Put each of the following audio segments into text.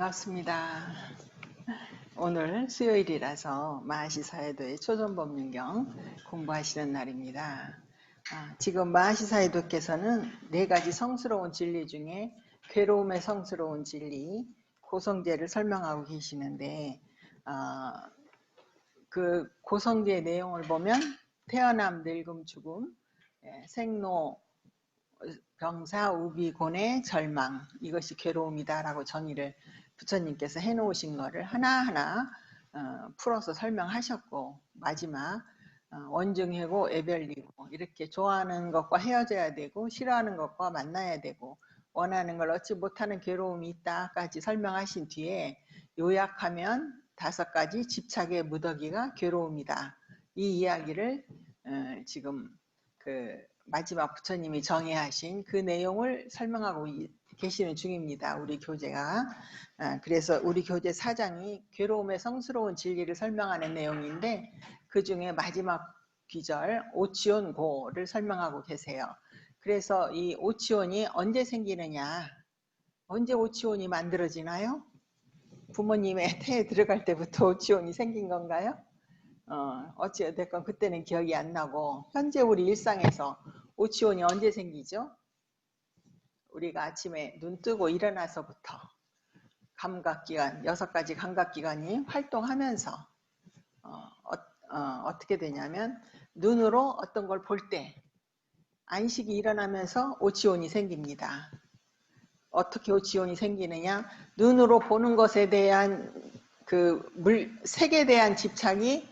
반갑습니다. 오늘 수요일이라서 마하시사회도의 초전법문경 공부하시는 날입니다. 지금 마하시사회도께서는 4가지 성스러운 진리 중에 괴로움의 성스러운 진리, 고성제를 설명하고 계시는데 그 고성제의 내용을 보면 태어남, 늙음, 죽음, 생로, 병사, 우비, 고뇌, 절망, 이것이 괴로움이다라고 정의를 부처님께서 해놓으신 거를 하나하나 풀어서 설명하셨고, 마지막 원증해고 애별리고, 이렇게 좋아하는 것과 헤어져야 되고 싫어하는 것과 만나야 되고 원하는 걸 얻지 못하는 괴로움이 있다까지 설명하신 뒤에 요약하면 5가지 집착의 무더기가 괴로움이다. 이 이야기를 지금 마지막 부처님이 정의하신 그 내용을 설명하고 계시는 중입니다. 우리 교재가. 그래서 우리 교재 4장이 괴로움의 성스러운 진리를 설명하는 내용인데, 그 중에 마지막 귀절 오치온고를 설명하고 계세요. 그래서 이 오치온이 언제 생기느냐, 언제 오치온이 만들어지나요? 부모님의 태에 들어갈 때부터 오치온이 생긴 건가요? 어찌됐건 그때는 기억이 안 나고, 현재 우리 일상에서 오치온이 언제 생기죠? 우리가 아침에 눈 뜨고 일어나서부터 감각기관, 6가지 감각기관이 활동하면서 어떻게 되냐면, 눈으로 어떤 걸 볼 때 안식이 일어나면서 오치온이 생깁니다. 어떻게 오치온이 생기느냐? 눈으로 보는 것에 대한 색에 대한 집착이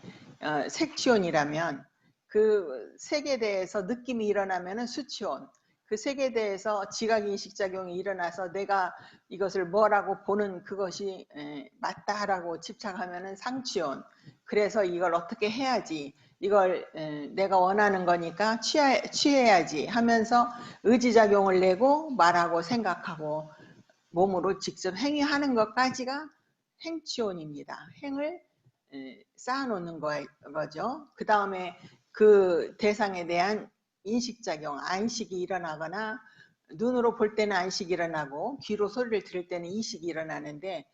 색치온이라면, 그 색에 대해서 느낌이 일어나면은 수치온, 그 색에 대해서 지각인식작용이 일어나서 내가 이것을 뭐라고 보는 그것이 맞다라고 집착하면은 상치온, 그래서 이걸 어떻게 해야지, 이걸 내가 원하는 거니까 취해야지 하면서 의지작용을 내고 말하고 생각하고 몸으로 직접 행위하는 것까지가 행치온입니다. 행을 쌓아놓는 거죠. 그 다음에 그 대상에 대한 인식작용, 안식이 일어나거나, 눈으로 볼 때는 안식이 일어나고 귀로 소리를 들을 때는 이식이 일어나는데,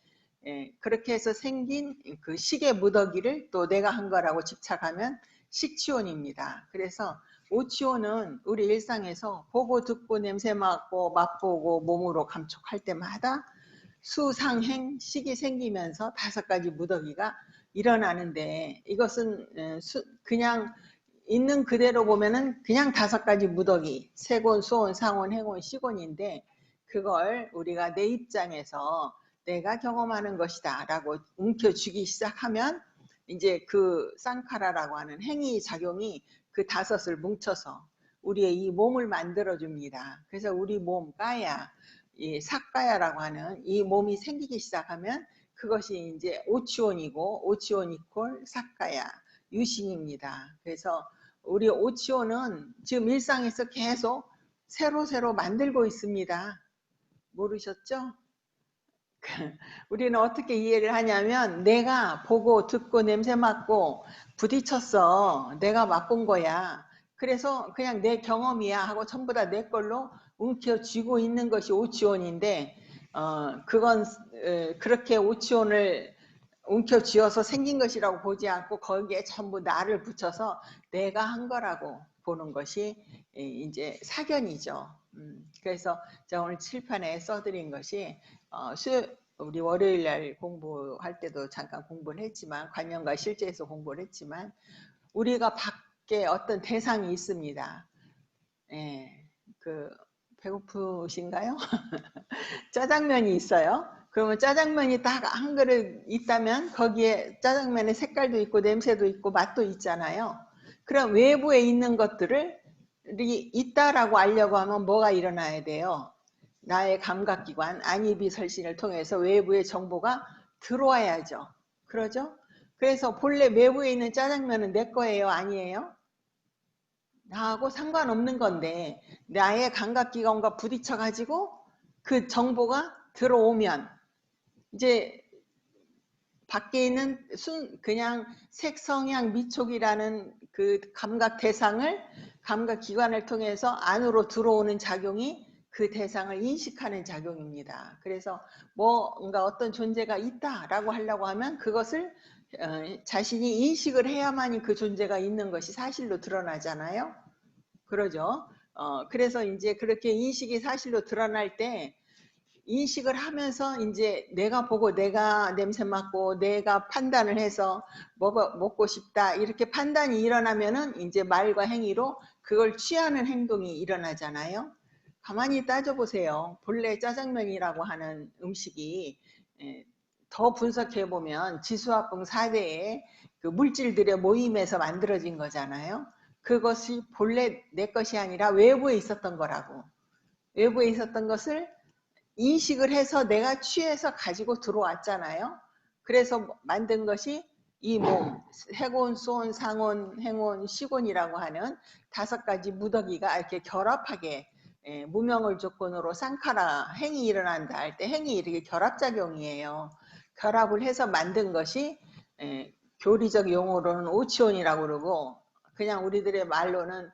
그렇게 해서 생긴 그 식의 무더기를 또 내가 한 거라고 집착하면 식치온입니다. 그래서 오치온은 우리 일상에서 보고 듣고 냄새 맡고 맛보고 몸으로 감촉할 때마다 수상행 식이 생기면서 5가지 무더기가 일어나는데, 이것은 그냥 있는 그대로 보면은 그냥 5가지 무더기, 세곤, 수온, 상온, 행온, 시곤인데, 그걸 우리가 내 입장에서 내가 경험하는 것이다 라고 움켜쥐기 시작하면 이제 그 쌍카라라고 하는 행위 작용이 그 5을 뭉쳐서 우리의 이 몸을 만들어줍니다. 그래서 우리 몸 까야, 이 사까야라고 하는 이 몸이 생기기 시작하면 그것이 이제 오치온이고, 오치온 이퀄 사까야, 유신입니다. 그래서 우리 오치온은 지금 일상에서 계속 새로 만들고 있습니다. 모르셨죠? 우리는 어떻게 이해를 하냐면, 내가 보고 듣고 냄새 맡고 부딪혔어, 내가 맛본 거야, 그래서 그냥 내 경험이야 하고 전부 다 내 걸로 움켜쥐고 있는 것이 오치온인데, 그건 그렇게 오치온을 움켜쥐어서 생긴 것이라고 보지 않고 거기에 전부 나를 붙여서 내가 한 거라고 보는 것이 이제 사견이죠. 그래서 제가 오늘 칠판에 써드린 것이, 우리 월요일 날 공부할 때도 잠깐 공부를 했지만, 관념과 실제에서 공부를 했지만, 우리가 밖에 어떤 대상이 있습니다. 배고프신가요? 짜장면이 있어요. 그러면 짜장면이 딱 한 그릇 있다면 거기에 짜장면의 색깔도 있고 냄새도 있고 맛도 있잖아요. 그럼 외부에 있는 것들을 있다라고 알려고 하면 뭐가 일어나야 돼요? 나의 감각기관, 안입이설신을 통해서 외부의 정보가 들어와야죠. 그러죠? 그래서 본래 외부에 있는 짜장면은 내 거예요? 아니에요? 나하고 상관없는 건데, 나의 감각기관과 부딪혀가지고 그 정보가 들어오면 이제 밖에 있는 그냥 색, 성향, 미촉이라는 그 감각 대상을 감각 기관을 통해서 안으로 들어오는 작용이 그 대상을 인식하는 작용입니다. 그래서 뭔가 어떤 존재가 있다라고 하려고 하면 그것을 자신이 인식을 해야만이 그 존재가 있는 것이 사실로 드러나잖아요. 그러죠. 그래서 이제 그렇게 인식이 사실로 드러날 때 인식을 하면서 이제 내가 보고 내가 냄새 맡고 내가 판단을 해서 먹고 싶다 이렇게 판단이 일어나면은 이제 말과 행위로 그걸 취하는 행동이 일어나잖아요. 가만히 따져보세요. 본래 짜장면이라고 하는 음식이 더 분석해 보면 지수화풍 4대의 그 물질들의 모임에서 만들어진 거잖아요. 그것이 본래 내 것이 아니라 외부에 있었던 거라고. 외부에 있었던 것을 인식을 해서 내가 취해서 가지고 들어왔잖아요. 그래서 만든 것이 이 몸, 해곤, 수온, 상온, 행온, 시곤이라고 하는 5가지 무더기가 이렇게 결합하게 무명을 조건으로 쌍카라 행이 일어난다 할 때 행이 이렇게 결합작용이에요. 결합을 해서 만든 것이 교리적 용어로는 오치온이라고 그러고 그냥 우리들의 말로는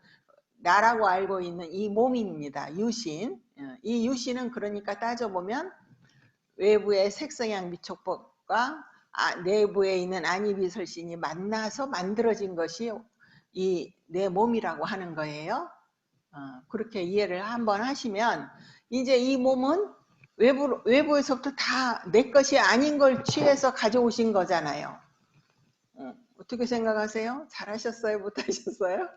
나라고 알고 있는 이 몸입니다. 유신. 이 유신은 그러니까 따져보면 외부의 색성향 미촉법과 내부에 있는 안이비설신이 만나서 만들어진 것이 이 내 몸이라고 하는 거예요. 그렇게 이해를 한번 하시면 이제 이 몸은 외부에서부터 다 내 것이 아닌 걸 취해서 가져오신 거잖아요. 어떻게 생각하세요? 잘하셨어요? 못하셨어요?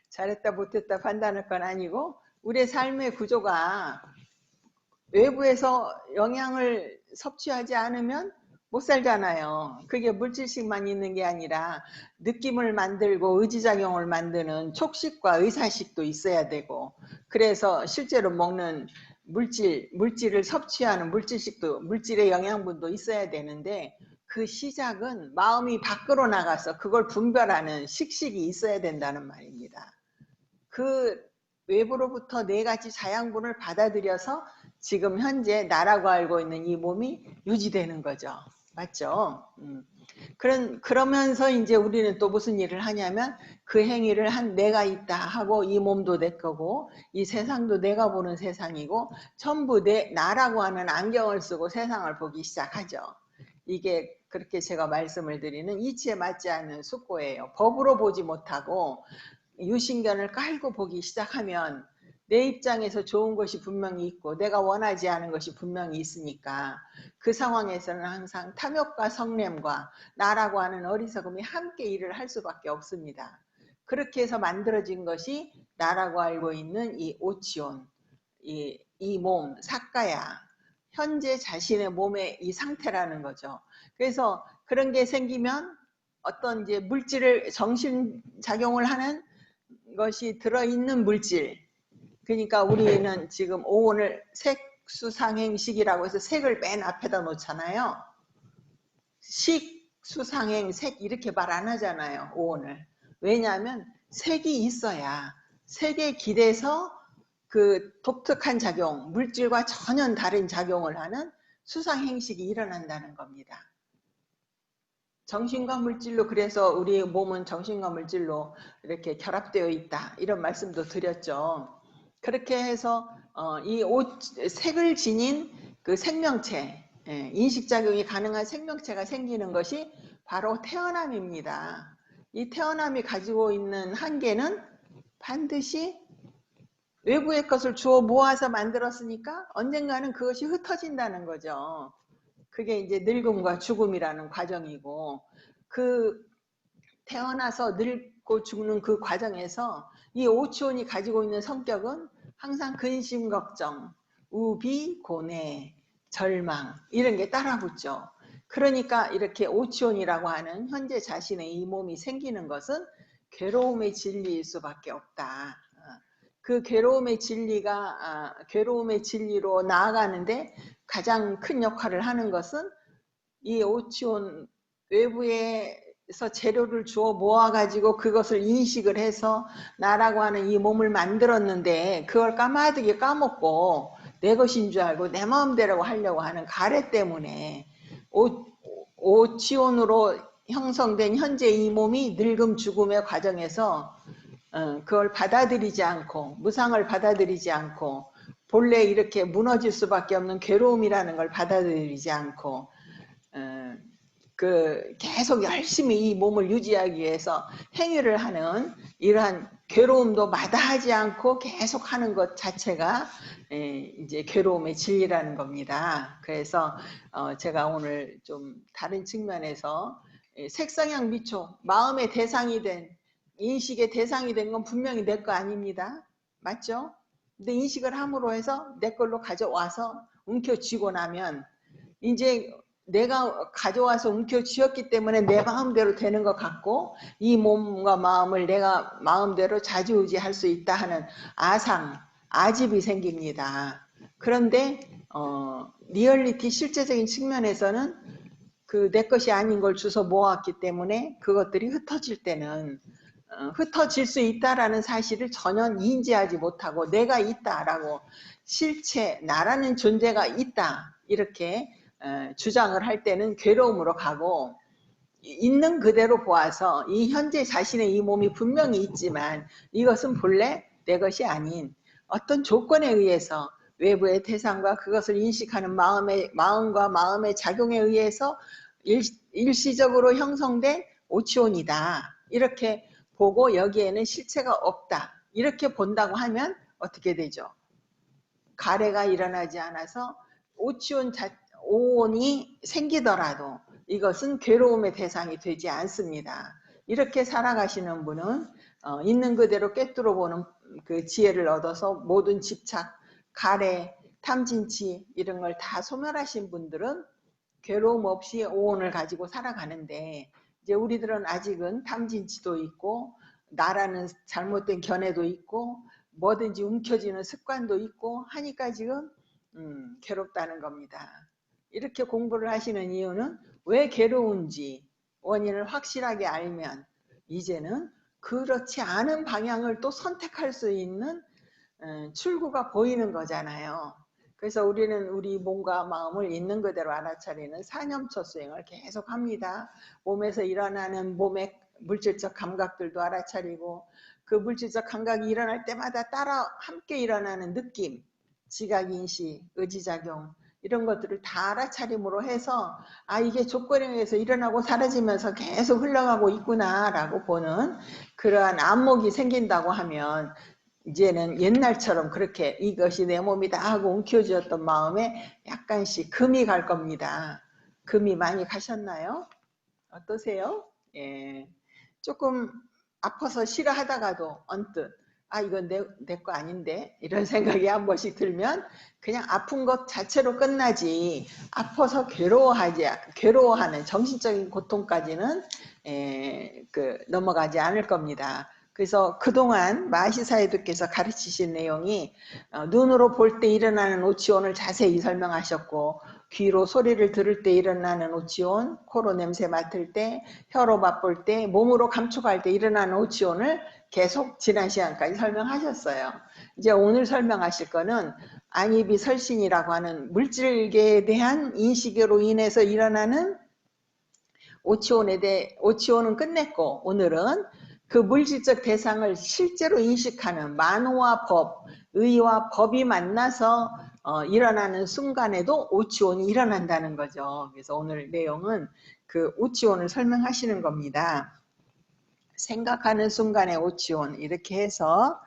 잘했다 못했다 판단할 건 아니고 우리의 삶의 구조가 외부에서 영향을 섭취하지 않으면 못 살잖아요. 그게 물질식만 있는 게 아니라 느낌을 만들고 의지작용을 만드는 촉식과 의사식도 있어야 되고 그래서 실제로 먹는 물질을 섭취하는 물질식도 물질의 영양분도 있어야 되는데 그 시작은 마음이 밖으로 나가서 그걸 분별하는 식식이 있어야 된다는 말입니다. 그 외부로부터 4가지 자양분을 받아들여서 지금 현재 나라고 알고 있는 이 몸이 유지되는 거죠. 맞죠? 그러면서 이제 우리는 또 무슨 일을 하냐면 그 행위를 한 내가 있다 하고 이 몸도 내 거고 이 세상도 내가 보는 세상이고 전부 나라고 하는 안경을 쓰고 세상을 보기 시작하죠. 이게 그렇게 제가 말씀을 드리는 이치에 맞지 않는 숙고예요. 법으로 보지 못하고 유신견을 깔고 보기 시작하면 내 입장에서 좋은 것이 분명히 있고 내가 원하지 않은 것이 분명히 있으니까 그 상황에서는 항상 탐욕과 성냄과 나라고 하는 어리석음이 함께 일을 할 수밖에 없습니다. 그렇게 해서 만들어진 것이 나라고 알고 있는 이 오치온, 이 몸, 사가야, 현재 자신의 몸의 이 상태라는 거죠. 그래서 그런 게 생기면 어떤 이제 물질을 정신작용을 하는 것이 들어있는 물질. 그러니까 우리는 지금 오온을 색수상행식이라고 해서 색을 맨 앞에다 놓잖아요. 식, 수상행, 색 이렇게 말 안 하잖아요. 오온을. 왜냐하면 색이 있어야 색에 기대서 그 독특한 작용, 물질과 전혀 다른 작용을 하는 수상행식이 일어난다는 겁니다. 정신과 물질로 그래서 우리 몸은 정신과 물질로 이렇게 결합되어 있다 이런 말씀도 드렸죠. 그렇게 해서 이 색을 지닌 그 생명체 인식작용이 가능한 생명체가 생기는 것이 바로 태어남입니다. 이 태어남이 가지고 있는 한계는 반드시 외부의 것을 주워 모아서 만들었으니까 언젠가는 그것이 흩어진다는 거죠. 그게 이제 늙음과 죽음이라는 과정이고 그 태어나서 늙고 죽는 그 과정에서 이 오치온이 가지고 있는 성격은 항상 근심 걱정, 우비, 고뇌, 절망 이런 게 따라붙죠. 그러니까 이렇게 오치온이라고 하는 현재 자신의 이 몸이 생기는 것은 괴로움의 진리일 수밖에 없다. 그 괴로움의 진리로 나아가는데 가장 큰 역할을 하는 것은 이 오치온 외부에서 재료를 주워 모아가지고 그것을 인식을 해서 나라고 하는 이 몸을 만들었는데 그걸 까마득히 까먹고 내 것인 줄 알고 내 마음대로 하려고 하는 가래 때문에 오치온으로 형성된 현재 이 몸이 늙음 죽음의 과정에서 그걸 받아들이지 않고 무상을 받아들이지 않고 본래 이렇게 무너질 수밖에 없는 괴로움이라는 걸 받아들이지 않고 계속 열심히 이 몸을 유지하기 위해서 행위를 하는 이러한 괴로움도 마다하지 않고 계속 하는 것 자체가 이제 괴로움의 진리라는 겁니다. 그래서 제가 오늘 좀 다른 측면에서 색성향 미초, 마음의 대상이 된, 인식의 대상이 된 건 분명히 내 거 아닙니다. 맞죠? 근데 인식을 함으로 해서 내 걸로 가져와서 움켜쥐고 나면 이제 내가 가져와서 움켜쥐었기 때문에 내 마음대로 되는 것 같고 이 몸과 마음을 내가 마음대로 좌지우지할 수 있다 하는 아집이 생깁니다. 그런데 리얼리티 실제적인 측면에서는 그 내 것이 아닌 걸 주워 모았기 때문에 그것들이 흩어질 때는 흩어질 수 있다라는 사실을 전혀 인지하지 못하고 내가 있다라고 실체 나라는 존재가 있다 이렇게 주장을 할 때는 괴로움으로 가고 있는 그대로 보아서 이 현재 자신의 이 몸이 분명히 있지만 이것은 본래 내 것이 아닌 어떤 조건에 의해서 외부의 대상과 그것을 인식하는 마음과 마음의 작용에 의해서 일시적으로 형성된 오치온이다. 이렇게 보고 여기에는 실체가 없다. 이렇게 본다고 하면 어떻게 되죠? 가래가 일어나지 않아서 오온이 생기더라도 이것은 괴로움의 대상이 되지 않습니다. 이렇게 살아가시는 분은 있는 그대로 꿰뚫어 보는 그 지혜를 얻어서 모든 집착, 가래, 탐진치 이런 걸 다 소멸하신 분들은 괴로움 없이 오온을 가지고 살아가는데 이제 우리들은 아직은 탐진치도 있고 나라는 잘못된 견해도 있고 뭐든지 움켜쥐는 습관도 있고 하니까 지금 괴롭다는 겁니다. 이렇게 공부를 하시는 이유는 왜 괴로운지 원인을 확실하게 알면 이제는 그렇지 않은 방향을 또 선택할 수 있는 출구가 보이는 거잖아요. 그래서 우리는 우리 몸과 마음을 있는 그대로 알아차리는 사념처 수행을 계속 합니다. 몸에서 일어나는 몸의 물질적 감각들도 알아차리고 그 물질적 감각이 일어날 때마다 따라 함께 일어나는 느낌, 지각인식, 의지작용 이런 것들을 다 알아차림으로 해서 이게 조건에 의해서 일어나고 사라지면서 계속 흘러가고 있구나라고 보는 그러한 안목이 생긴다고 하면 이제는 옛날처럼 그렇게 이것이 내 몸이다 하고 움켜쥐었던 마음에 약간씩 금이 갈 겁니다. 금이 많이 가셨나요? 어떠세요? 예. 조금 아파서 싫어하다가도 언뜻 이건 내 거 아닌데 이런 생각이 한 번씩 들면 그냥 아픈 것 자체로 끝나지 아파서 괴로워하는 정신적인 고통까지는 넘어가지 않을 겁니다. 그래서 그동안 마하시사이도께서 가르치신 내용이 눈으로 볼 때 일어나는 오치온을 자세히 설명하셨고 귀로 소리를 들을 때 일어나는 오치온, 코로 냄새 맡을 때, 혀로 맛볼 때, 몸으로 감촉할 때 일어나는 오치온을 계속 지난 시간까지 설명하셨어요. 이제 오늘 설명하실 거는 안입이 설신이라고 하는 물질계에 대한 인식으로 인해서 일어나는 오치온은 끝냈고 오늘은 그 물질적 대상을 실제로 인식하는 만호와 법, 의와 법이 만나서 일어나는 순간에도 오치온이 일어난다는 거죠. 그래서 오늘 내용은 그 오치온을 설명하시는 겁니다. 생각하는 순간의 오치온 이렇게 해서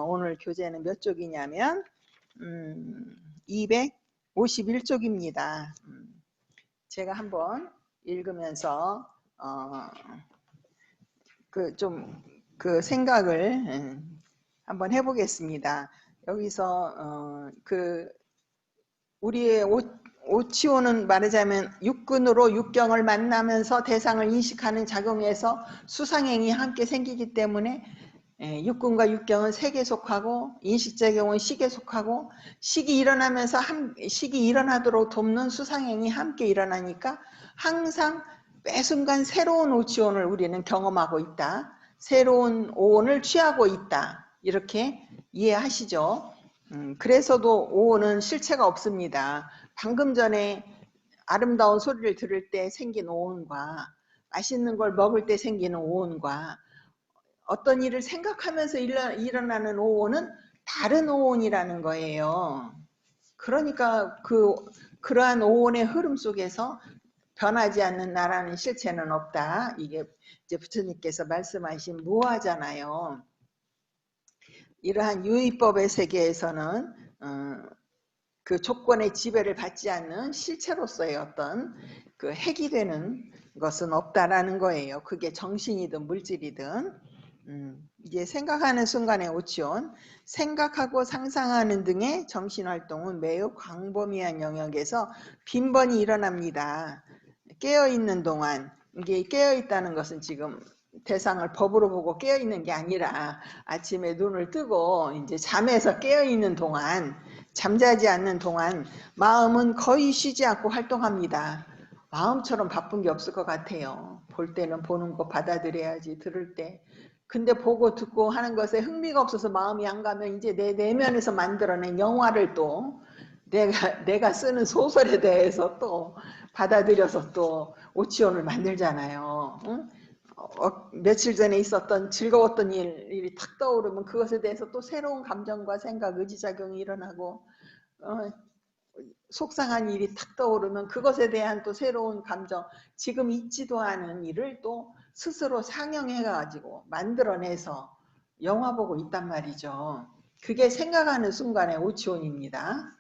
오늘 교재는 몇 쪽이냐면 251쪽입니다. 제가 한번 읽으면서 그 생각을 한번 해보겠습니다. 여기서 우리의 오치오는 말하자면 육근으로 육경을 만나면서 대상을 인식하는 작용에서 수상행이 함께 생기기 때문에 육근과 육경은 색에 속하고 인식작용은 식에 속하고 식이 일어나도록 돕는 수상행이 함께 일어나니까 항상 매 순간 새로운 오치온을 우리는 경험하고 있다. 새로운 오온을 취하고 있다. 이렇게 이해하시죠? 그래서도 오온은 실체가 없습니다. 방금 전에 아름다운 소리를 들을 때 생긴 오온과 맛있는 걸 먹을 때 생기는 오온과 어떤 일을 생각하면서 일어나는 오온은 다른 오온이라는 거예요. 그러니까 그러한 오온의 흐름 속에서 변하지 않는 나라는 실체는 없다. 이게 이제 부처님께서 말씀하신 무화잖아요. 이러한 유의법의 세계에서는 그 조건의 지배를 받지 않는 실체로서의 어떤 그 핵이 되는 것은 없다라는 거예요. 그게 정신이든 물질이든. 이제 생각하는 순간의 오치온, 생각하고 상상하는 등의 정신활동은 매우 광범위한 영역에서 빈번히 일어납니다. 깨어있는 동안, 이게 깨어있다는 것은 지금 대상을 법으로 보고 깨어있는 게 아니라 아침에 눈을 뜨고 이제 잠에서 깨어있는 동안, 잠자지 않는 동안 마음은 거의 쉬지 않고 활동합니다. 마음처럼 바쁜 게 없을 것 같아요. 볼 때는 보는 거 받아들여야지, 들을 때. 근데 보고 듣고 하는 것에 흥미가 없어서 마음이 안 가면 이제 내 내면에서 만들어낸 영화를 또 내가 쓰는 소설에 대해서 또 받아들여서 또 오치온을 만들잖아요. 응? 며칠 전에 있었던 즐거웠던 일이 탁 떠오르면 그것에 대해서 또 새로운 감정과 생각, 의지작용이 일어나고 속상한 일이 탁 떠오르면 그것에 대한 또 새로운 감정, 지금 있지도 않은 일을 또 스스로 상영해가지고 만들어내서 영화 보고 있단 말이죠. 그게 생각하는 순간의 오치온입니다.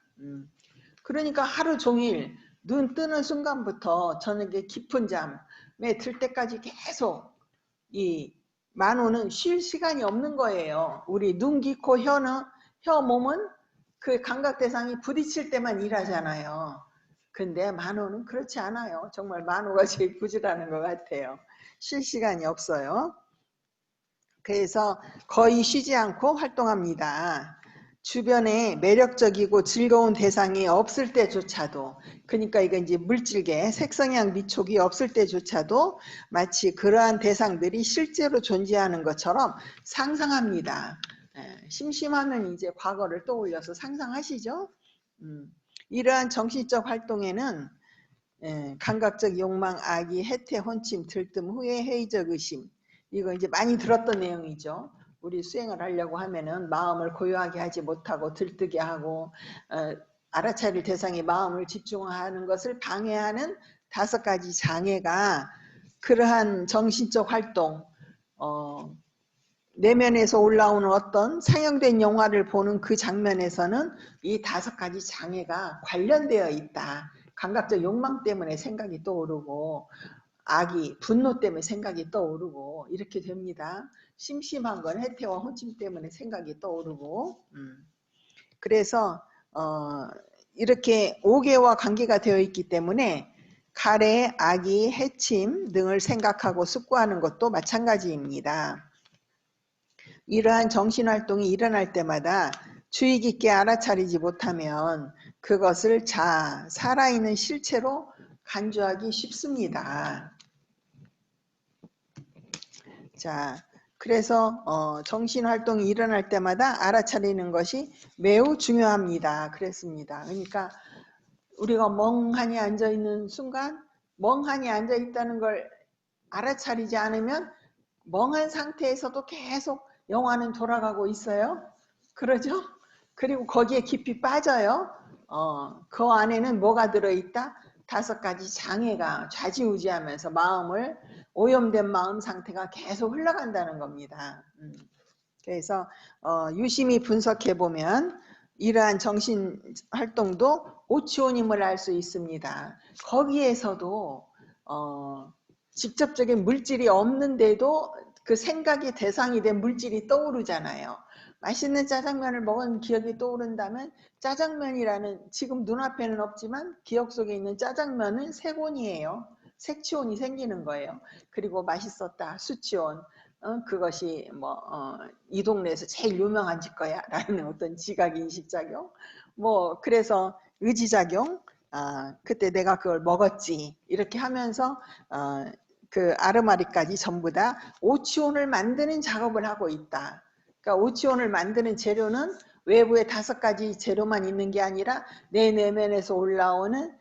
그러니까 하루 종일 눈 뜨는 순간부터 저녁에 깊은 잠에 들 때까지 계속 이 만호는 쉴 시간이 없는 거예요. 우리 눈, 귀, 코, 혀, 몸은 그 감각 대상이 부딪힐 때만 일하잖아요. 근데 만호는 그렇지 않아요. 정말 만호가 제일 부지런한 것 같아요. 쉴 시간이 없어요. 그래서 거의 쉬지 않고 활동합니다. 주변에 매력적이고 즐거운 대상이 없을 때조차도, 그러니까 이거 이제 물질계 색성향 미촉이 없을 때조차도 마치 그러한 대상들이 실제로 존재하는 것처럼 상상합니다. 심심하면 이제 과거를 떠올려서 상상하시죠? 이러한 정신적 활동에는 감각적 욕망, 악의, 해태, 혼침, 들뜸, 후회, 회의적 의심, 이거 이제 많이 들었던 내용이죠. 우리 수행을 하려고 하면은 마음을 고요하게 하지 못하고 들뜨게 하고 알아차릴 대상에 마음을 집중하는 것을 방해하는 5가지 장애가 그러한 정신적 활동, 내면에서 올라오는 어떤 상영된 영화를 보는 그 장면에서는 이 5가지 장애가 관련되어 있다. 감각적 욕망 때문에 생각이 떠오르고 악이 분노 때문에 생각이 떠오르고 이렇게 됩니다. 심심한 건 해태와 혼침 때문에 생각이 떠오르고 그래서 이렇게 5개와 관계가 되어 있기 때문에 가래, 악의, 해침 등을 생각하고 숙고하는 것도 마찬가지입니다. 이러한 정신활동이 일어날 때마다 주의 깊게 알아차리지 못하면 그것을 살아있는 실체로 간주하기 쉽습니다. 자, 그래서 정신활동이 일어날 때마다 알아차리는 것이 매우 중요합니다. 그랬습니다. 그러니까 우리가 멍하니 앉아있는 순간 멍하니 앉아있다는 걸 알아차리지 않으면 멍한 상태에서도 계속 영화는 돌아가고 있어요. 그러죠? 그리고 거기에 깊이 빠져요. 그 안에는 뭐가 들어있다? 5가지 장애가 좌지우지하면서 마음을 오염된 마음 상태가 계속 흘러간다는 겁니다. 그래서 유심히 분석해 보면 이러한 정신 활동도 오치오님을 알 수 있습니다. 거기에서도 직접적인 물질이 없는데도 그 생각의 대상이 된 물질이 떠오르잖아요. 맛있는 짜장면을 먹은 기억이 떠오른다면 짜장면이라는 지금 눈앞에는 없지만 기억 속에 있는 짜장면은 색온이에요. 색치온이 생기는 거예요. 그리고 맛있었다, 수치온. 그것이 이 동네에서 제일 유명한 집 거야 라는 어떤 지각 인식작용, 그래서 의지작용, 그때 내가 그걸 먹었지 이렇게 하면서 그 아르마리까지 전부 다 오치온을 만드는 작업을 하고 있다. 그러니까 오치온을 만드는 재료는 외부에 5가지 재료만 있는 게 아니라 내 내면에서 올라오는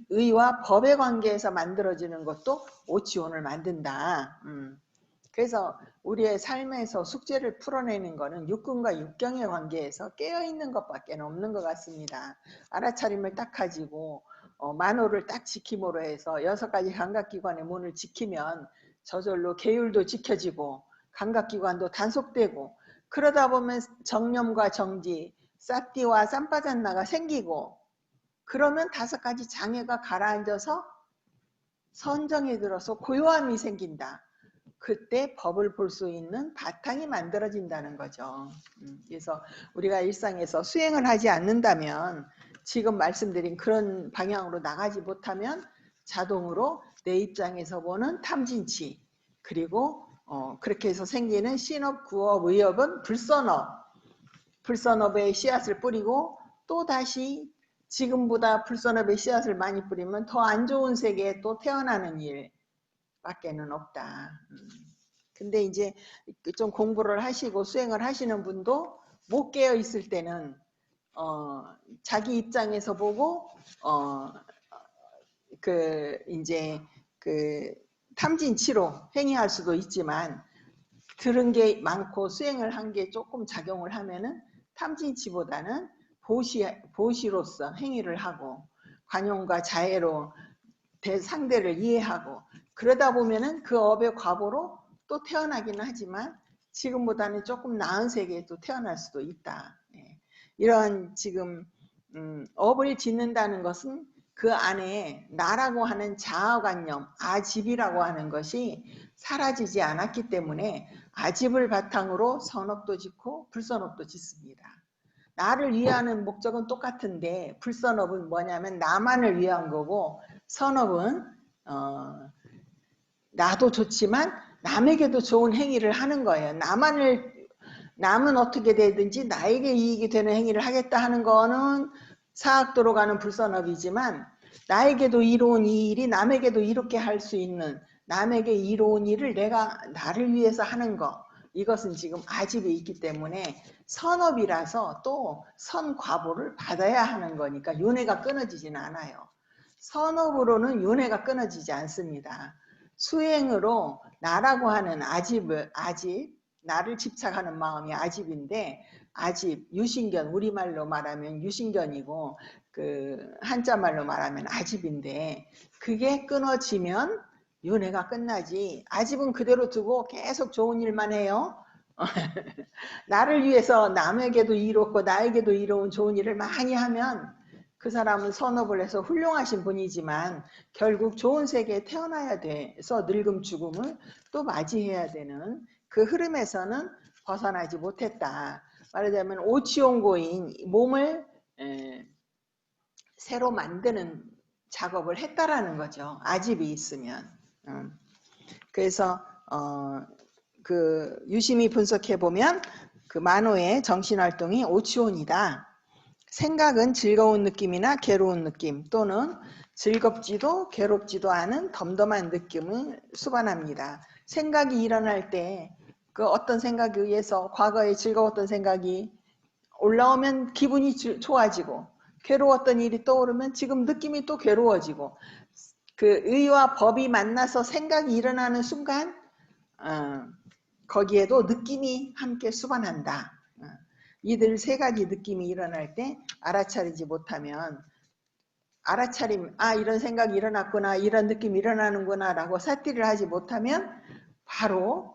의와 법의 관계에서 만들어지는 것도 오치온을 만든다. 그래서 우리의 삶에서 숙제를 풀어내는 거는 육근과 육경의 관계에서 깨어있는 것밖에 없는 것 같습니다. 알아차림을 딱 가지고 만호를 딱 지킴으로 해서 6가지 감각기관의 문을 지키면 저절로 계율도 지켜지고 감각기관도 단속되고, 그러다 보면 정념과 정지, 사띠와 쌈바잔나가 생기고, 그러면 5가지 장애가 가라앉아서 선정에 들어서 고요함이 생긴다. 그때 법을 볼 수 있는 바탕이 만들어진다는 거죠. 그래서 우리가 일상에서 수행을 하지 않는다면, 지금 말씀드린 그런 방향으로 나가지 못하면 자동으로 내 입장에서 보는 탐진치, 그리고 그렇게 해서 생기는 신업, 구업, 의업은 불선업의 씨앗을 뿌리고, 또 다시 지금보다 불선업의 씨앗을 많이 뿌리면 더 안 좋은 세계에 또 태어나는 일 밖에는 없다. 근데 이제 좀 공부를 하시고 수행을 하시는 분도 못 깨어 있을 때는 자기 입장에서 보고 이제 탐진치로 행위할 수도 있지만, 들은 게 많고 수행을 한 게 조금 작용을 하면은 탐진치보다는 보시로서 행위를 하고 관용과 자애로 상대를 이해하고, 그러다 보면은 그 업의 과보로 또 태어나기는 하지만 지금보다는 조금 나은 세계에 또 태어날 수도 있다. 이런 지금 업을 짓는다는 것은 그 안에 나라고 하는 자아관념, 아집이라고 하는 것이 사라지지 않았기 때문에 아집을 바탕으로 선업도 짓고 불선업도 짓습니다. 나를 위하는 목적은 똑같은데, 불선업은 뭐냐면 나만을 위한 거고, 선업은 나도 좋지만 남에게도 좋은 행위를 하는 거예요. 남은 어떻게 되든지 나에게 이익이 되는 행위를 하겠다 하는 거는 사악도로 가는 불선업이지만, 나에게도 이로운 이 일이 남에게도 이롭게 할 수 있는, 남에게 이로운 일을 내가 나를 위해서 하는 거, 이것은 지금 아집에 있기 때문에 선업이라서 또 선과보를 받아야 하는 거니까 윤회가 끊어지진 않아요. 선업으로는 윤회가 끊어지지 않습니다. 수행으로 나라고 하는 아집, 나를 집착하는 마음이 아집인데, 아집, 유신견, 우리말로 말하면 유신견이고 한자말로 말하면 아집인데, 그게 끊어지면 윤회가 끝나지, 아집은 그대로 두고 계속 좋은 일만 해요. 나를 위해서 남에게도 이롭고 나에게도 이로운 좋은 일을 많이 하면 그 사람은 선업을 해서 훌륭하신 분이지만 결국 좋은 세계에 태어나야 돼서 늙음 죽음을 또 맞이해야 되는 그 흐름에서는 벗어나지 못했다. 말하자면 오치용고인, 몸을 새로 만드는 작업을 했다라는 거죠. 아집이 있으면. 그래서 유심히 분석해 보면 그 만호의 정신활동이 오치온이다. 생각은 즐거운 느낌이나 괴로운 느낌, 또는 즐겁지도 괴롭지도 않은 덤덤한 느낌을 수반합니다. 생각이 일어날 때 그 어떤 생각에 의해서 과거에 즐거웠던 생각이 올라오면 기분이 좋아지고, 괴로웠던 일이 떠오르면 지금 느낌이 또 괴로워지고, 그 의와 법이 만나서 생각이 일어나는 순간 거기에도 느낌이 함께 수반한다. 이들 3가지 느낌이 일어날 때 알아차리지 못하면, 알아차림, 이런 생각이 일어났구나, 이런 느낌이 일어나는구나 라고 사띠를 하지 못하면 바로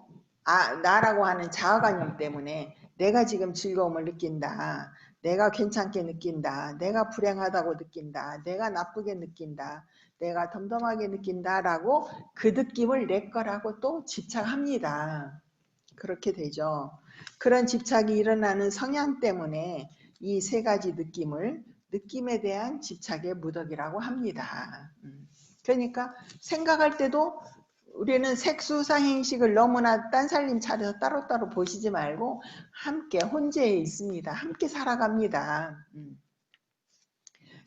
나라고 하는 자아관념 때문에 내가 지금 즐거움을 느낀다, 내가 괜찮게 느낀다, 내가 불행하다고 느낀다, 내가 나쁘게 느낀다, 내가 덤덤하게 느낀다 라고 그 느낌을 내 거라고 또 집착합니다. 그렇게 되죠. 그런 집착이 일어나는 성향 때문에 이 3가지 느낌을 느낌에 대한 집착의 무덕이라고 합니다. 그러니까 생각할 때도 우리는 색수상행식을 너무나 딴살림 차려서 따로따로 보시지 말고 함께 혼재해 있습니다. 함께 살아갑니다.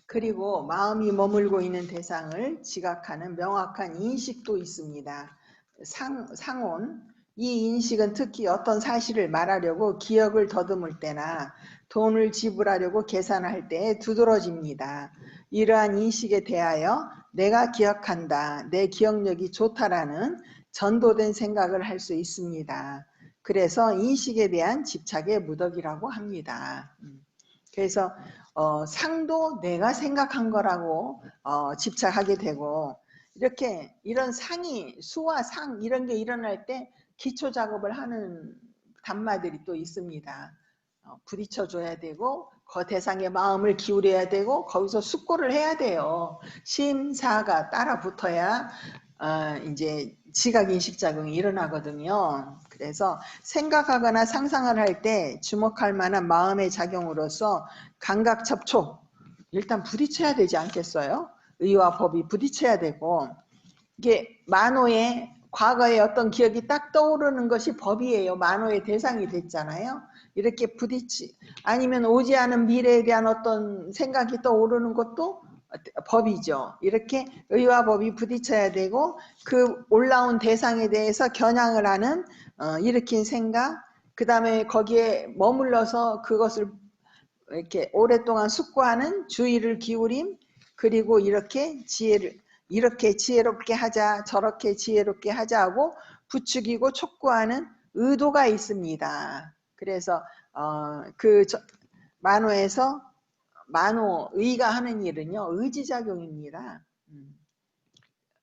그리고 마음이 머물고 있는 대상을 지각하는 명확한 인식도 있습니다. 상온, 이 인식은 특히 어떤 사실을 말하려고 기억을 더듬을 때나 돈을 지불하려고 계산할 때에 두드러집니다. 이러한 인식에 대하여 내가 기억한다, 내 기억력이 좋다라는 전도된 생각을 할 수 있습니다. 그래서 인식에 대한 집착의 무덕이라고 합니다. 그래서 상도 내가 생각한 거라고 집착하게 되고, 이렇게 이런 상이, 수와 상 이런 게 일어날 때 기초 작업을 하는 단마들이 또 있습니다. 부딪혀 줘야 되고 그 대상의 마음을 기울여야 되고 거기서 숙고를 해야 돼요. 심사가 따라 붙어야 이제 지각인식작용이 일어나거든요. 그래서 생각하거나 상상을 할 때 주목할 만한 마음의 작용으로서 감각 접촉, 일단 부딪혀야 되지 않겠어요? 의와 법이 부딪혀야 되고, 이게 만호의 과거의 어떤 기억이 딱 떠오르는 것이 법이에요. 만호의 대상이 됐잖아요. 이렇게 아니면 오지 않은 미래에 대한 어떤 생각이 떠오르는 것도 법이죠. 이렇게 의와 법이 부딪혀야 되고, 그 올라온 대상에 대해서 겨냥을 하는 일으킨 생각, 그 다음에 거기에 머물러서 그것을 이렇게 오랫동안 숙고하는 주의를 기울임, 그리고 이렇게 지혜롭게 하자, 저렇게 지혜롭게 하자 하고 부추기고 촉구하는 의도가 있습니다. 그래서 만호에서 만호의가 하는 일은요, 의지작용입니다.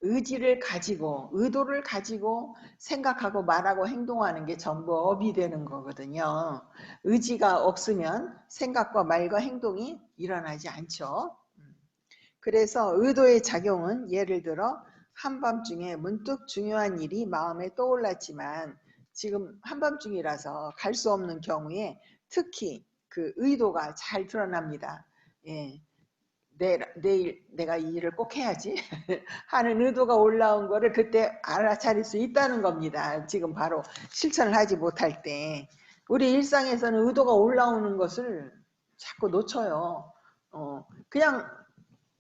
의지를 가지고, 의도를 가지고 생각하고 말하고 행동하는 게 전부 업이 되는 거거든요. 의지가 없으면 생각과 말과 행동이 일어나지 않죠. 그래서 의도의 작용은 예를 들어 한밤중에 문득 중요한 일이 마음에 떠올랐지만 지금 한밤중이라서 갈 수 없는 경우에 특히 그 의도가 잘 드러납니다. 예. 내일 내가 이 일을 꼭 해야지 하는 의도가 올라온 거를 그때 알아차릴 수 있다는 겁니다. 지금 바로 실천을 하지 못할 때. 우리 일상에서는 의도가 올라오는 것을 자꾸 놓쳐요. 그냥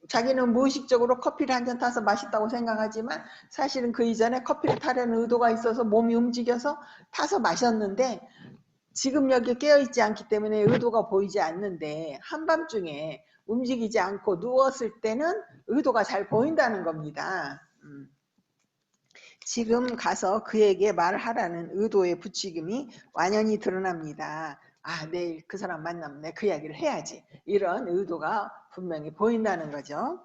자기는 무의식적으로 커피를 한 잔 타서 맛있다고 생각하지만 사실은 그 이전에 커피를 타려는 의도가 있어서 몸이 움직여서 타서 마셨는데 지금 여기 깨어있지 않기 때문에 의도가 보이지 않는데 한밤중에 움직이지 않고 누웠을 때는 의도가 잘 보인다는 겁니다. 지금 가서 그에게 말하라는 의도의 부추김이 완연히 드러납니다. 아, 내일 그 사람 만나면 내가 그 이야기를 해야지. 이런 의도가 분명히 보인다는 거죠.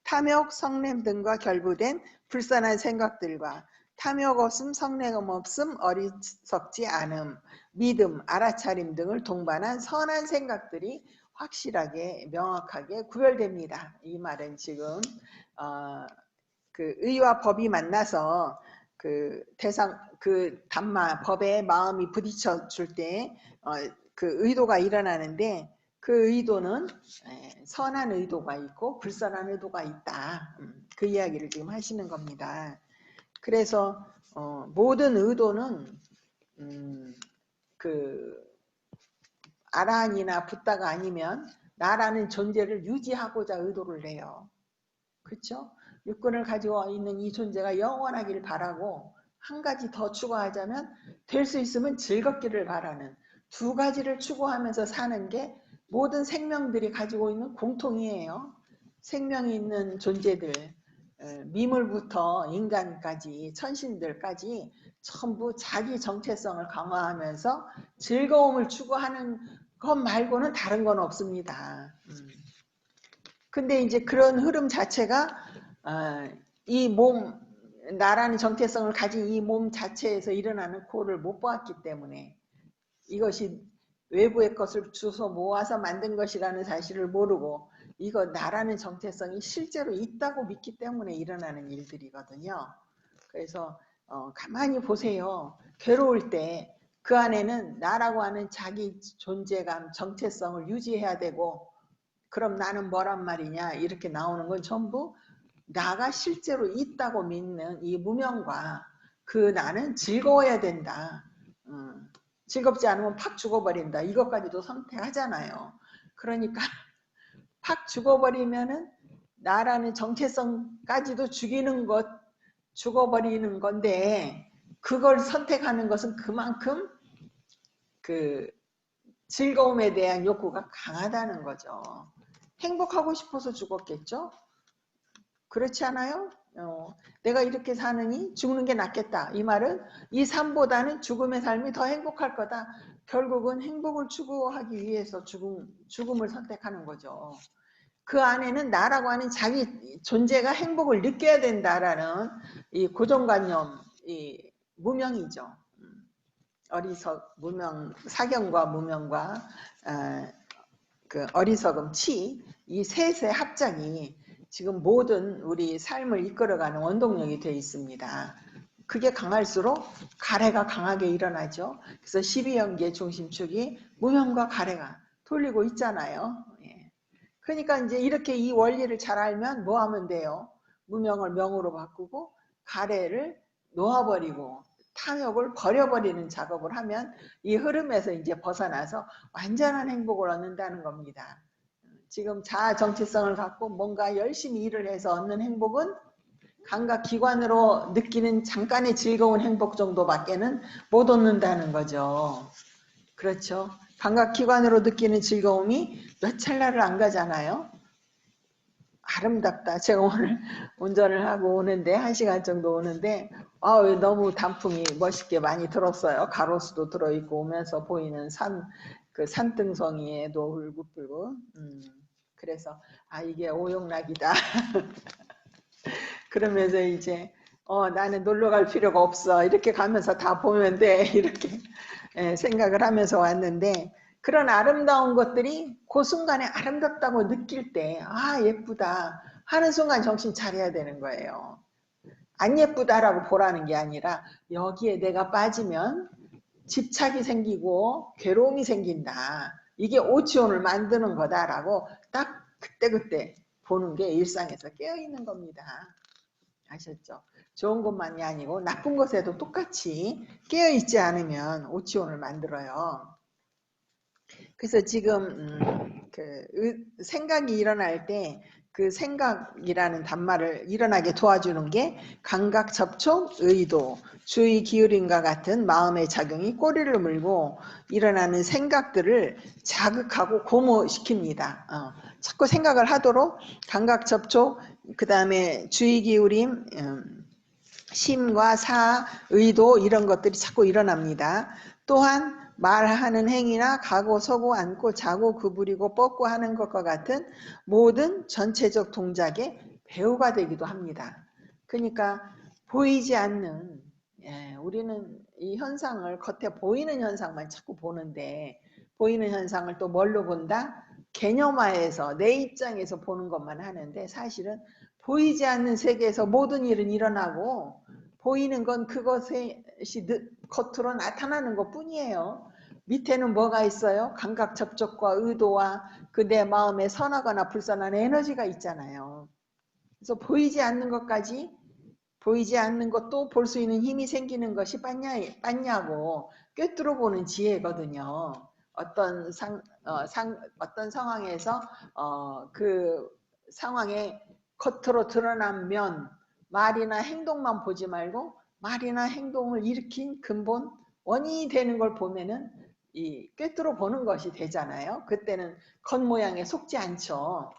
탐욕, 성냄 등과 결부된 불선한 생각들과 탐욕 없음, 성냄 없음, 어리석지 않음, 믿음, 알아차림 등을 동반한 선한 생각들이 확실하게 명확하게 구별됩니다. 이 말은 지금 그 의와 법이 만나서 그 대상 그 담마 법에 마음이 부딪혀 줄 때 그 의도가 일어나는데 그 의도는 선한 의도가 있고 불선한 의도가 있다. 그 이야기를 지금 하시는 겁니다. 그래서 모든 의도는 그 아라한이나 붓다가 아니면 나라는 존재를 유지하고자 의도를 해요. 그렇죠? 육군을 가지고 있는 이 존재가 영원하기를 바라고 한 가지 더 추구하자면 될 수 있으면 즐겁기를 바라는 두 가지를 추구하면서 사는 게 모든 생명들이 가지고 있는 공통이에요. 생명이 있는 존재들, 미물부터 인간까지 천신들까지 전부 자기 정체성을 강화하면서 즐거움을 추구하는 것 말고는 다른 건 없습니다. 근데 이제 그런 흐름 자체가 이 몸, 나라는 정체성을 가진 이 몸 자체에서 일어나는 코를 못 보았기 때문에 이것이 외부의 것을 주워 모아서 만든 것이라는 사실을 모르고 이거 나라는 정체성이 실제로 있다고 믿기 때문에 일어나는 일들이거든요. 그래서 가만히 보세요. 괴로울 때 그 안에는 나라고 하는 자기 존재감, 정체성을 유지해야 되고 그럼 나는 뭐란 말이냐 이렇게 나오는 건 전부 나가 실제로 있다고 믿는 이 무명과 그 나는 즐거워야 된다. 즐겁지 않으면 팍 죽어버린다. 이것까지도 선택하잖아요. 그러니까 팍 죽어버리면은 나라는 정체성까지도 죽어버리는 건데 그걸 선택하는 것은 그만큼 그 즐거움에 대한 욕구가 강하다는 거죠. 행복하고 싶어서 죽었겠죠? 그렇지 않아요? 내가 이렇게 사느니 죽는 게 낫겠다. 이 말은 이 삶보다는 죽음의 삶이 더 행복할 거다. 결국은 행복을 추구하기 위해서 죽음을 선택하는 거죠. 그 안에는 나라고 하는 자기 존재가 행복을 느껴야 된다라는 이 고정관념, 이 무명이죠. 무명, 사경과 무명과 그 어리석음, 치, 이 셋의 합작이 지금 모든 우리 삶을 이끌어가는 원동력이 되어 있습니다. 그게 강할수록 가래가 강하게 일어나죠. 그래서 12연계 중심축이 무명과 가래가 돌리고 있잖아요. 예. 그러니까 이제 이렇게 이 원리를 잘 알면 뭐 하면 돼요? 무명을 명으로 바꾸고 가래를 놓아버리고 탐욕을 버려버리는 작업을 하면 이 흐름에서 이제 벗어나서 완전한 행복을 얻는다는 겁니다. 지금 자아 정체성을 갖고 뭔가 열심히 일을 해서 얻는 행복은 감각기관으로 느끼는 잠깐의 즐거운 행복 정도밖에는 못 얻는다는 거죠. 그렇죠. 감각기관으로 느끼는 즐거움이 몇 찰나를 안 가잖아요. 아름답다. 제가 오늘 운전을 하고 오는데 1시간 정도 오는데 너무 단풍이 멋있게 많이 들었어요. 가로수도 들어있고 오면서 보이는 그 산등성이에도 울긋불긋. 그래서 이게 오용락이다. 그러면서 이제 나는 놀러 갈 필요가 없어. 이렇게 가면서 다 보면 돼. 이렇게 생각을 하면서 왔는데 그런 아름다운 것들이 그 순간에 아름답다고 느낄 때 예쁘다 하는 순간 정신 차려야 되는 거예요. 안 예쁘다라고 보라는 게 아니라 여기에 내가 빠지면 집착이 생기고 괴로움이 생긴다. 이게 오치온을 만드는 거다라고 딱 그때그때 보는 게 일상에서 깨어있는 겁니다. 아셨죠? 좋은 것만이 아니고 나쁜 것에도 똑같이 깨어있지 않으면 오치온을 만들어요. 그래서 지금 생각이 일어날 때 그 생각이라는 단말을 일어나게 도와주는 게 감각 접촉, 의도, 주의 기울임과 같은 마음의 작용이 꼬리를 물고 일어나는 생각들을 자극하고 고무시킵니다. 자꾸 생각을 하도록 감각 접촉, 그 다음에 주의 기울임, 심과 사, 의도 이런 것들이 자꾸 일어납니다. 또한 말하는 행위나 가고 서고 앉고 자고 구부리고 뻗고 하는 것과 같은 모든 전체적 동작의 배우가 되기도 합니다. 그러니까 보이지 않는 우리는 이 현상을 겉에 보이는 현상만 자꾸 보는데 보이는 현상을 또 뭘로 본다? 개념화해서 내 입장에서 보는 것만 하는데 사실은 보이지 않는 세계에서 모든 일은 일어나고 보이는 건 그것이 겉으로 나타나는 것 뿐이에요. 밑에는 뭐가 있어요? 감각 접촉과 의도와 그 내 마음에 선하거나 불선한 에너지가 있잖아요. 그래서 보이지 않는 것까지 보이지 않는 것도 볼 수 있는 힘이 생기는 것이 빠냐고 꿰뚫어 보는 지혜거든요. 어떤 어떤 상황에서 그 상황에 겉으로 드러난 면 말이나 행동만 보지 말고 말이나 행동을 일으킨 근본 원인이 되는 걸 보면은 이 꿰뚫어 보는 것이 되잖아요. 그때는 겉모양에 속지 않죠.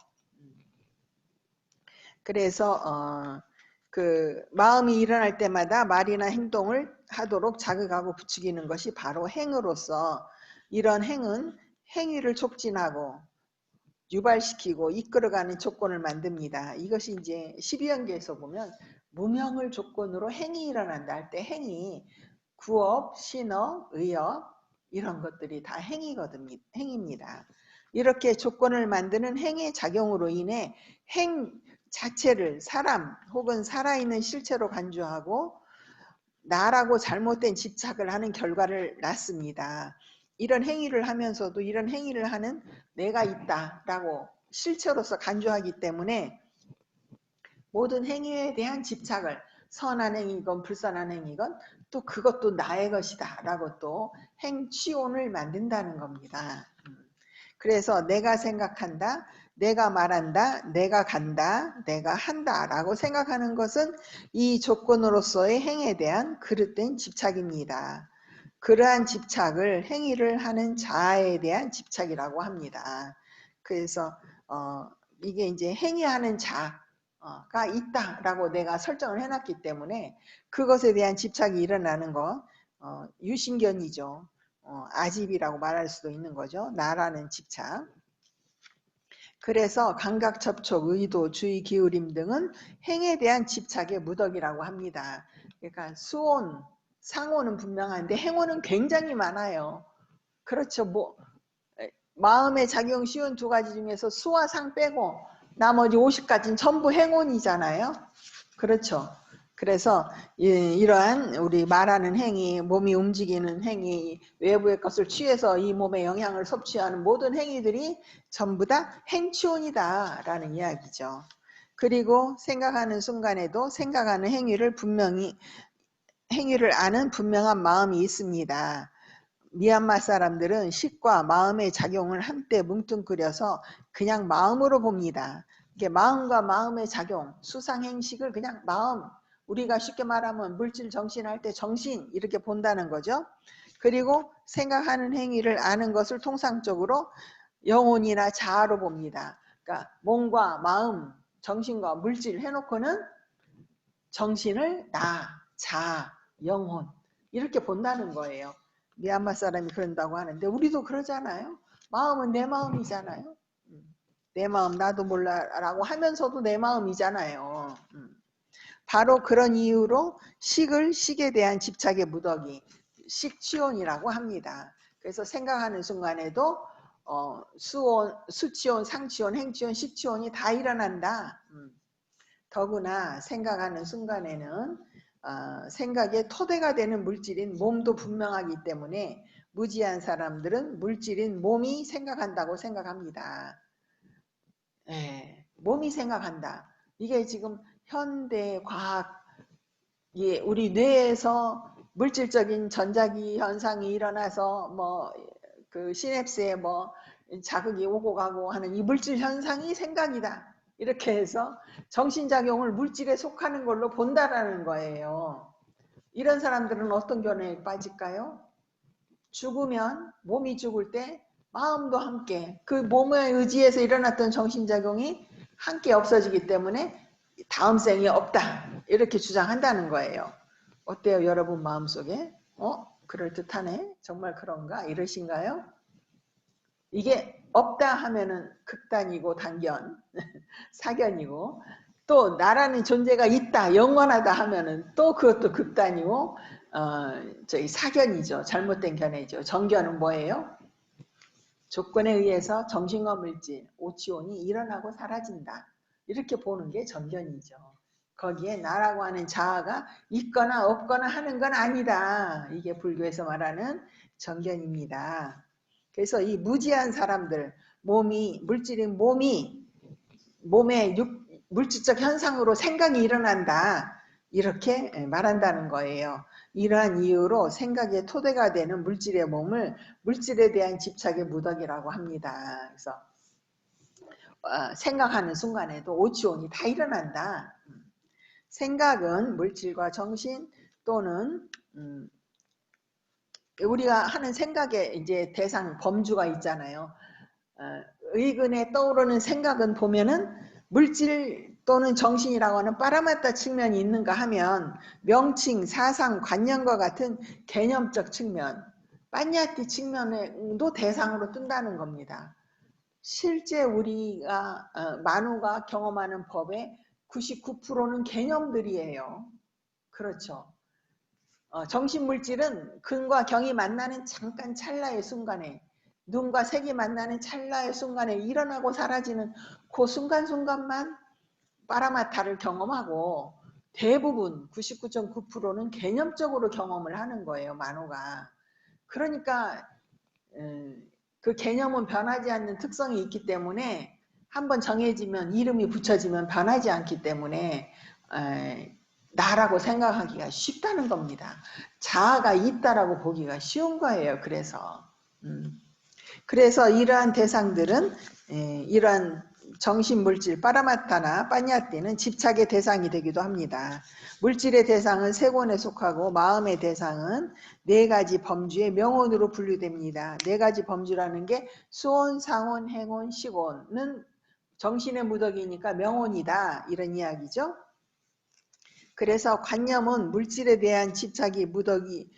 그래서 그 마음이 일어날 때마다 말이나 행동을 하도록 자극하고 부추기는 것이 바로 행으로서 이런 행은 행위를 촉진하고 유발시키고 이끌어가는 조건을 만듭니다. 이것이 이제 12연계에서 보면 무명을 조건으로 행이 일어난다 할 때 행이 구업, 신업, 의업 이런 것들이 다 행입니다. 이렇게 조건을 만드는 행의 작용으로 인해 행 자체를 사람 혹은 살아있는 실체로 간주하고 나라고 잘못된 집착을 하는 결과를 낳습니다. 이런 행위를 하면서도 이런 행위를 하는 내가 있다라고 실체로서 간주하기 때문에 모든 행위에 대한 집착을 선한 행위건 불선한 행위건 또 그것도 나의 것이다 라고 또 행취온을 만든다는 겁니다. 그래서 내가 생각한다, 내가 말한다, 내가 간다, 내가 한다 라고 생각하는 것은 이 조건으로서의 행에 대한 그릇된 집착입니다. 그러한 집착을 행위를 하는 자아에 대한 집착이라고 합니다. 그래서 이게 이제 행위하는 자, 가 있다라고 내가 설정을 해놨기 때문에 그것에 대한 집착이 일어나는 거 유신견이죠. 아집이라고 말할 수도 있는 거죠. 나라는 집착. 그래서 감각, 접촉, 의도, 주의, 기울임 등은 행에 대한 집착의 무덕이라고 합니다. 그러니까 수온, 상온은 분명한데 행온은 굉장히 많아요. 그렇죠. 마음의 작용 쉬운 두 가지 중에서 수와 상 빼고 나머지 50가지는 전부 행온이잖아요. 그렇죠. 그래서 이러한 우리 말하는 행위, 몸이 움직이는 행위, 외부의 것을 취해서 이 몸에 영향을 섭취하는 모든 행위들이 전부 다 행취온이다 라는 이야기죠. 그리고 생각하는 순간에도 생각하는 행위를 아는 분명한 마음이 있습니다. 미얀마 사람들은 식과 마음의 작용을 한때 뭉뚱그려서 그냥 마음으로 봅니다. 이게 마음과 마음의 작용, 수상행식을 그냥 마음, 우리가 쉽게 말하면 물질 정신 할 때 정신 이렇게 본다는 거죠. 그리고 생각하는 행위를 아는 것을 통상적으로 영혼이나 자아로 봅니다. 그러니까 몸과 마음, 정신과 물질 해놓고는 정신을 나, 자, 영혼 이렇게 본다는 거예요. 미얀마 사람이 그런다고 하는데 우리도 그러잖아요. 마음은 내 마음이잖아요. 내 마음 나도 몰라라고 하면서도 내 마음이잖아요. 바로 그런 이유로 식에 대한 집착의 무더기, 식취온이라고 합니다. 그래서 생각하는 순간에도 수온, 수취온, 상취온, 행취온, 식취온이 다 일어난다. 더구나 생각하는 순간에는 생각의 토대가 되는 물질인 몸도 분명하기 때문에 무지한 사람들은 물질인 몸이 생각한다고 생각합니다. 예, 몸이 생각한다. 이게 지금 현대 과학, 우리 뇌에서 물질적인 전자기 현상이 일어나서 그 시냅스에 자극이 오고 가고 하는 이 물질 현상이 생각이다. 이렇게 해서 정신작용을 물질에 속하는 걸로 본다라는 거예요. 이런 사람들은 어떤 견해에 빠질까요? 죽으면, 몸이 죽을 때 마음도 함께 그 몸의 의지에서 일어났던 정신작용이 함께 없어지기 때문에 다음 생이 없다. 이렇게 주장한다는 거예요. 어때요, 여러분 마음속에? 그럴듯하네? 정말 그런가? 이러신가요? 이게 없다 하면은 극단이고 단견, 사견이고, 또 나라는 존재가 있다, 영원하다 하면은 또 그것도 극단이고, 사견이죠. 잘못된 견해죠. 정견은 뭐예요? 조건에 의해서 정신과 물질, 오치온이 일어나고 사라진다. 이렇게 보는 게 정견이죠. 거기에 나라고 하는 자아가 있거나 없거나 하는 건 아니다. 이게 불교에서 말하는 정견입니다. 그래서 이 무지한 사람들, 물질인 몸의 물질적 현상으로 생각이 일어난다. 이렇게 말한다는 거예요. 이러한 이유로 생각의 토대가 되는 물질의 몸을 물질에 대한 집착의 무덕이라고 합니다. 그래서 생각하는 순간에도 오치온이 다 일어난다. 생각은 물질과 정신 또는 우리가 하는 생각의 이제 대상 범주가 있잖아요. 의근에 떠오르는 생각은 보면은 물질 또는 정신이라고 하는 빠라마타 측면이 있는가 하면 명칭, 사상, 관념과 같은 개념적 측면, 빠냐티 측면도 대상으로 뜬다는 겁니다. 실제 우리가 만우가 경험하는 법의 99%는 개념들이에요. 그렇죠. 정신물질은 근과 경이 만나는 잠깐 찰나의 순간에, 눈과 색이 만나는 찰나의 순간에 일어나고 사라지는 그 순간순간만 빠라마타를 경험하고 대부분 99.9%는 개념적으로 경험을 하는 거예요. 만호가. 그러니까 그 개념은 변하지 않는 특성이 있기 때문에 한번 정해지면 이름이 붙여지면 변하지 않기 때문에 나라고 생각하기가 쉽다는 겁니다. 자아가 있다라고 보기가 쉬운 거예요. 그래서 이러한 대상들은 이러한 정신물질 빠라마타나 빠냐띠는 집착의 대상이 되기도 합니다. 물질의 대상은 세 권에 속하고 마음의 대상은 네 가지 범주의 명혼으로 분류됩니다. 네 가지 범주라는 게 수온, 상온, 행온, 식온은 정신의 무덕이니까 명혼이다 이런 이야기죠. 그래서 관념은 물질에 대한 집착이 무덕이기도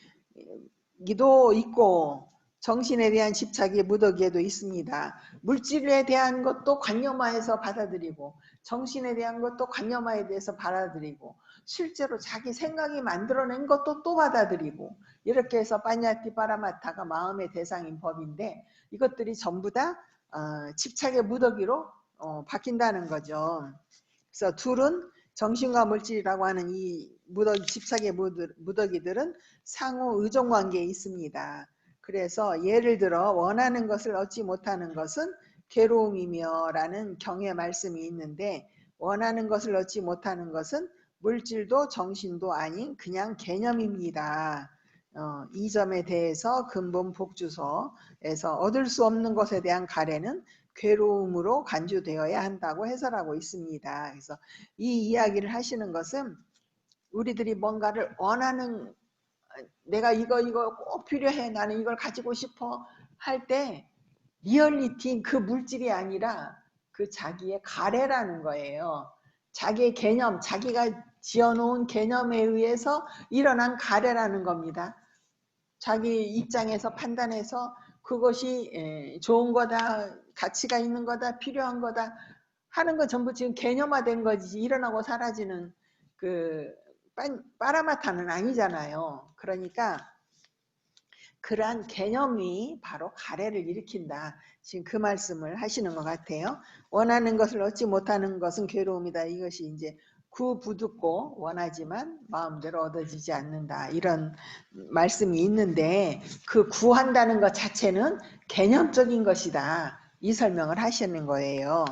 있고 정신에 대한 집착이 무덕에도 있습니다. 물질에 대한 것도 관념화해서 받아들이고 정신에 대한 것도 관념화에 대해서 받아들이고 실제로 자기 생각이 만들어낸 것도 또 받아들이고 이렇게 해서 빠냐티 파라마타가 마음의 대상인 법인데 이것들이 전부 다 집착의 무더기로 바뀐다는 거죠. 그래서 둘은 정신과 물질이라고 하는 이 무더기, 집착의 무더기들은 상호 의존 관계에 있습니다. 그래서 예를 들어 원하는 것을 얻지 못하는 것은 괴로움이며 라는 경의 말씀이 있는데 원하는 것을 얻지 못하는 것은 물질도 정신도 아닌 그냥 개념입니다. 이 점에 대해서 근본 복주서에서 얻을 수 없는 것에 대한 가래는 괴로움으로 간주되어야 한다고 해설하고 있습니다. 그래서 이 이야기를 하시는 것은 우리들이 뭔가를 원하는 내가 이거 꼭 필요해 나는 이걸 가지고 싶어 할 때 리얼리티인 그 물질이 아니라 그 자기의 가래라는 거예요. 자기의 개념, 자기가 지어놓은 개념에 의해서 일어난 가래라는 겁니다. 자기 입장에서 판단해서 그것이 좋은 거다, 가치가 있는 거다, 필요한 거다 하는 거 전부 지금 개념화된 거지 일어나고 사라지는 그 빠라마타는 아니잖아요. 그러니까 그러한 개념이 바로 가래를 일으킨다. 지금 그 말씀을 하시는 것 같아요. 원하는 것을 얻지 못하는 것은 괴로움이다. 이것이 이제 구부듣고 원하지만 마음대로 얻어지지 않는다. 이런 말씀이 있는데 그 구한다는 것 자체는 개념적인 것이다. 이 설명을 하시는 거예요.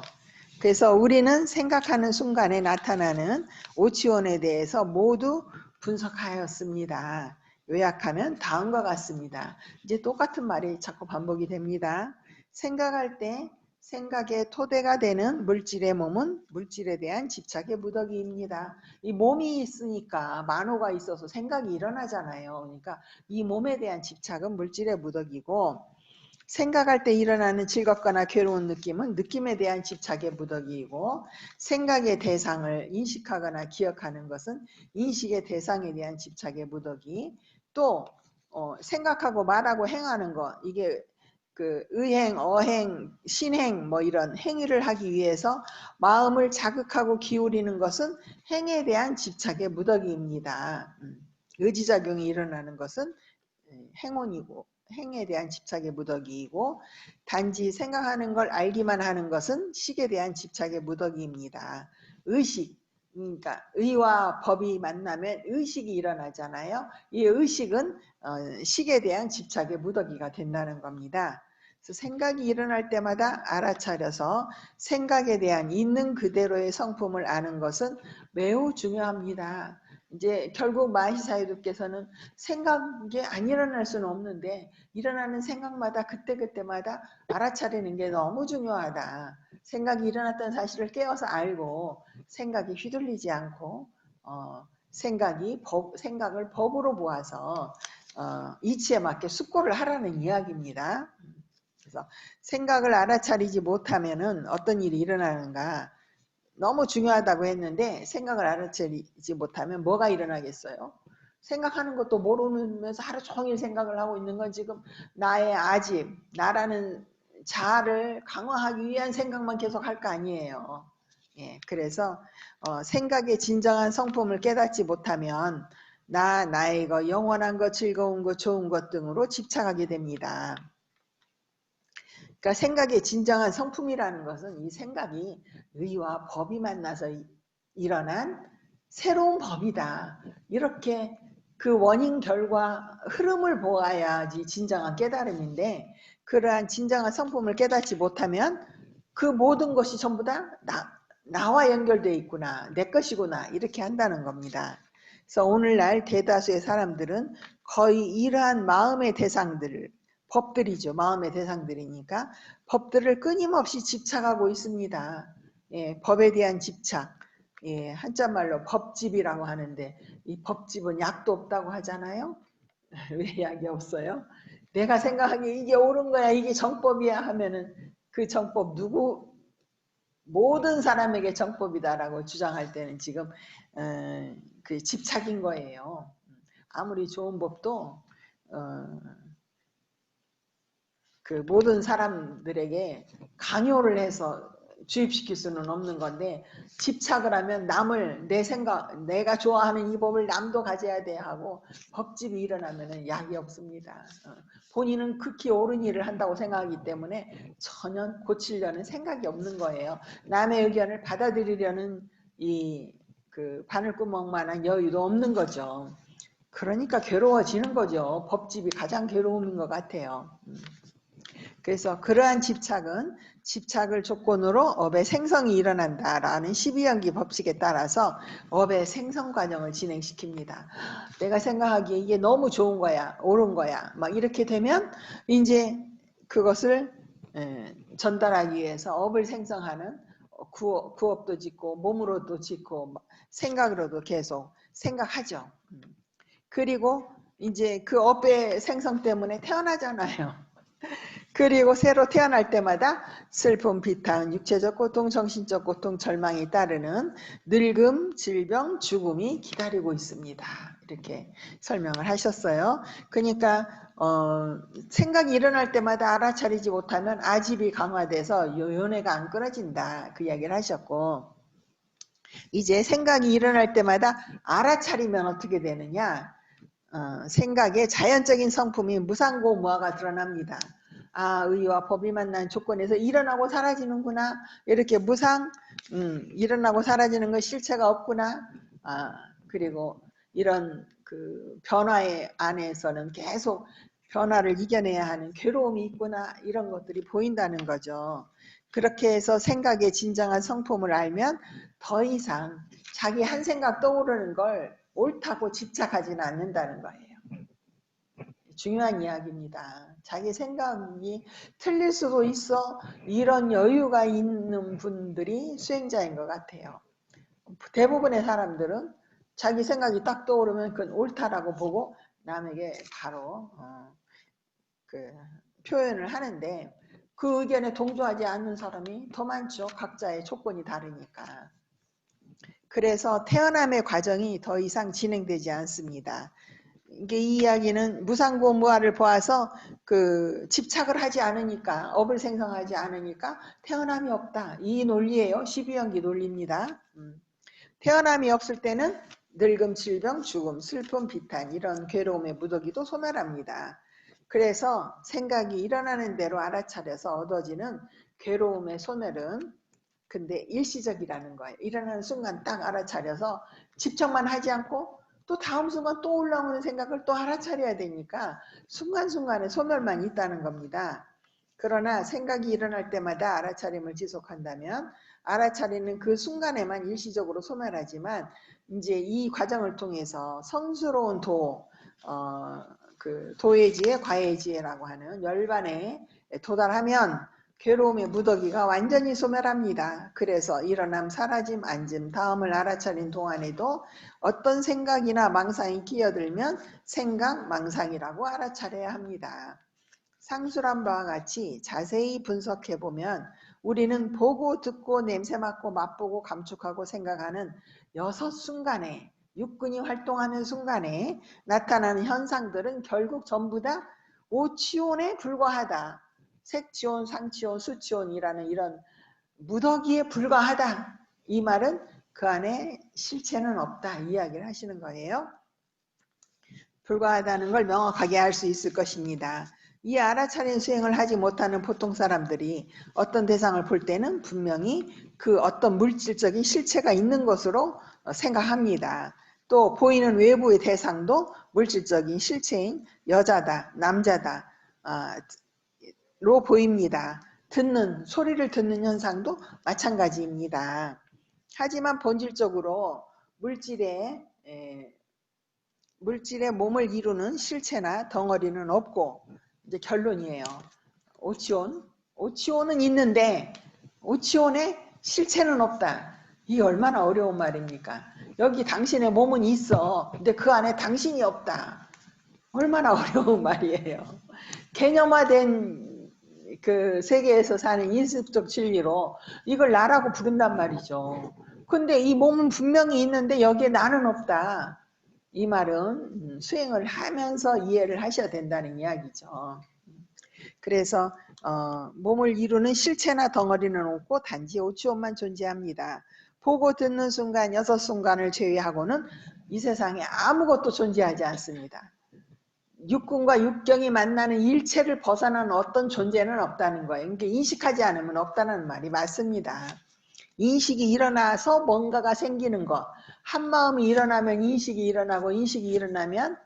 그래서 우리는 생각하는 순간에 나타나는 오치원에 대해서 모두 분석하였습니다. 요약하면 다음과 같습니다. 이제 똑같은 말이 자꾸 반복이 됩니다. 생각할 때 생각의 토대가 되는 물질의 몸은 물질에 대한 집착의 무더기입니다. 이 몸이 있으니까 만호가 있어서 생각이 일어나잖아요. 그러니까 이 몸에 대한 집착은 물질의 무더기고 생각할 때 일어나는 즐겁거나 괴로운 느낌은 느낌에 대한 집착의 무더기이고 생각의 대상을 인식하거나 기억하는 것은 인식의 대상에 대한 집착의 무더기 또 생각하고 말하고 행하는 것 이게 그 의행, 어행, 신행 뭐 이런 행위를 하기 위해서 마음을 자극하고 기울이는 것은 행에 대한 집착의 무더기입니다. 의지작용이 일어나는 것은 행운이고 행에 대한 집착의 무더기이고 단지 생각하는 걸 알기만 하는 것은 식에 대한 집착의 무더기입니다. 의식 그러니까 의와 법이 만나면 의식이 일어나잖아요. 이 의식은 식에 대한 집착의 무더기가 된다는 겁니다. 그래서 생각이 일어날 때마다 알아차려서 생각에 대한 있는 그대로의 성품을 아는 것은 매우 중요합니다. 이제 결국 마히사유두께서는 생각이 안 일어날 수는 없는데 일어나는 생각마다 그때그때마다 알아차리는 게 너무 중요하다. 생각이 일어났다는 사실을 깨어서 알고 생각이 휘둘리지 않고 생각을 법으로 보아서 이치에 맞게 숙고를 하라는 이야기입니다. 그래서 생각을 알아차리지 못하면은 어떤 일이 일어나는가 너무 중요하다고 했는데 생각을 알아차리지 못하면 뭐가 일어나겠어요? 생각하는 것도 모르면서 하루 종일 생각을 하고 있는 건 지금 나의 아집, 나라는 자아를 강화하기 위한 생각만 계속 할 거 아니에요. 예, 그래서 생각의 진정한 성품을 깨닫지 못하면 나의 것, 영원한 것, 즐거운 것, 좋은 것 등으로 집착하게 됩니다. 그러니까 생각의 진정한 성품이라는 것은 이 생각이 의와 법이 만나서 일어난 새로운 법이다. 이렇게 그 원인 결과 흐름을 보아야지 진정한 깨달음인데 그러한 진정한 성품을 깨닫지 못하면 그 모든 것이 전부 다 나와 연결되어 있구나. 내 것이구나. 이렇게 한다는 겁니다. 그래서 오늘날 대다수의 사람들은 거의 이러한 마음의 대상들을 법들이죠. 마음의 대상들이니까 법들을 끊임없이 집착하고 있습니다. 예, 법에 대한 집착. 예, 한자말로 법집이라고 하는데 이 법집은 약도 없다고 하잖아요. 왜 약이 없어요? 내가 생각하기에 이게 옳은 거야, 이게 정법이야 하면은 그 정법 모든 사람에게 정법이다라고 주장할 때는 지금 그 집착인 거예요. 아무리 좋은 법도 그 모든 사람들에게 강요를 해서 주입시킬 수는 없는 건데, 집착을 하면 남을 내 생각, 내가 좋아하는 이 법을 남도 가져야 돼 하고 법집이 일어나면 약이 없습니다. 본인은 극히 옳은 일을 한다고 생각하기 때문에 전혀 고치려는 생각이 없는 거예요. 남의 의견을 받아들이려는 이 그 바늘구멍만한 여유도 없는 거죠. 그러니까 괴로워지는 거죠. 법집이 가장 괴로움인 것 같아요. 그래서 그러한 집착을 조건으로 업의 생성이 일어난다라는 12연기 법칙에 따라서 업의 생성 과정을 진행시킵니다. 내가 생각하기에 이게 너무 좋은 거야, 옳은 거야, 막 이렇게 되면 이제 그것을 전달하기 위해서 업을 생성하는 구업도 짓고 몸으로도 짓고 생각으로도 계속 생각하죠. 그리고 이제 그 업의 생성 때문에 태어나잖아요. 그리고 새로 태어날 때마다 슬픔, 비탄, 육체적 고통, 정신적 고통, 절망이 따르는 늙음, 질병, 죽음이 기다리고 있습니다. 이렇게 설명을 하셨어요. 그러니까 생각이 일어날 때마다 알아차리지 못하면 아집이 강화돼서 요연해가 안 끊어진다. 그 이야기를 하셨고, 이제 생각이 일어날 때마다 알아차리면 어떻게 되느냐? 생각의 자연적인 성품이 무상고무화가 드러납니다. 아, 의와 법이 만난 조건에서 일어나고 사라지는구나. 이렇게 일어나고 사라지는 건 실체가 없구나. 그리고 이런 그 변화의 안에서는 계속 변화를 이겨내야 하는 괴로움이 있구나. 이런 것들이 보인다는 거죠. 그렇게 해서 생각의 진정한 성품을 알면 더 이상 자기 한 생각 떠오르는 걸 옳다고 집착하지는 않는다는 거예요. 중요한 이야기입니다. 자기 생각이 틀릴 수도 있어. 이런 여유가 있는 분들이 수행자인 것 같아요. 대부분의 사람들은 자기 생각이 딱 떠오르면 그건 옳다라고 보고 남에게 바로 그 표현을 하는데, 그 의견에 동조하지 않는 사람이 더 많죠. 각자의 조건이 다르니까. 그래서 태어남의 과정이 더 이상 진행되지 않습니다. 이게 이 이야기는 무상고무화를 보아서 그 집착을 하지 않으니까, 업을 생성하지 않으니까 태어남이 없다. 이 논리예요. 12연기 논리입니다. 태어남이 없을 때는 늙음, 질병, 죽음, 슬픔, 비탄 이런 괴로움의 무더기도 소멸합니다. 그래서 생각이 일어나는 대로 알아차려서 얻어지는 괴로움의 소멸은 근데 일시적이라는 거예요. 일어나는 순간 딱 알아차려서 집착만 하지 않고 또 다음 순간 또 올라오는 생각을 또 알아차려야 되니까 순간순간에 소멸만 있다는 겁니다. 그러나 생각이 일어날 때마다 알아차림을 지속한다면 알아차리는 그 순간에만 일시적으로 소멸하지만 이제 이 과정을 통해서 성스러운 그 도해지혜, 과해지혜라고 하는 열반에 도달하면 괴로움의 무더기가 완전히 소멸합니다. 그래서 일어남, 사라짐, 앉음, 다음을 알아차린 동안에도 어떤 생각이나 망상이 끼어들면 생각, 망상이라고 알아차려야 합니다. 상술한 바와 같이 자세히 분석해보면 우리는 보고 듣고 냄새 맡고 맛보고 감축하고 생각하는 6순간에 육근이 활동하는 순간에 나타나는 현상들은 결국 전부 다 오치온에 불과하다. 색치온, 상치온, 수치온이라는 이런 무더기에 불과하다. 이 말은 그 안에 실체는 없다. 이야기를 하시는 거예요. 불과하다는 걸 명확하게 알 수 있을 것입니다. 이 알아차린 수행을 하지 못하는 보통 사람들이 어떤 대상을 볼 때는 분명히 그 어떤 물질적인 실체가 있는 것으로 생각합니다. 또 보이는 외부의 대상도 물질적인 실체인 여자다, 남자다 로 보입니다. 소리를 듣는 현상도 마찬가지입니다. 하지만 본질적으로 물질의 몸을 이루는 실체나 덩어리는 없고, 이제 결론이에요. 오치온은 있는데 오치온에 실체는 없다. 이게 얼마나 어려운 말입니까? 여기 당신의 몸은 있어. 근데 그 안에 당신이 없다. 얼마나 어려운 말이에요. 개념화된 그 세계에서 사는 인습적 진리로 이걸 나라고 부른단 말이죠. 근데 이 몸은 분명히 있는데 여기에 나는 없다. 이 말은 수행을 하면서 이해를 하셔야 된다는 이야기죠. 그래서 몸을 이루는 실체나 덩어리는 없고 단지 오치원만 존재합니다. 보고 듣는 순간 6순간을 제외하고는 이 세상에 아무것도 존재하지 않습니다. 육군과 육경이 만나는 일체를 벗어난 어떤 존재는 없다는 거예요. 그러니까 인식하지 않으면 없다는 말이 맞습니다. 인식이 일어나서 뭔가가 생기는 거. 한 마음이 일어나면 인식이 일어나고 인식이 일어나면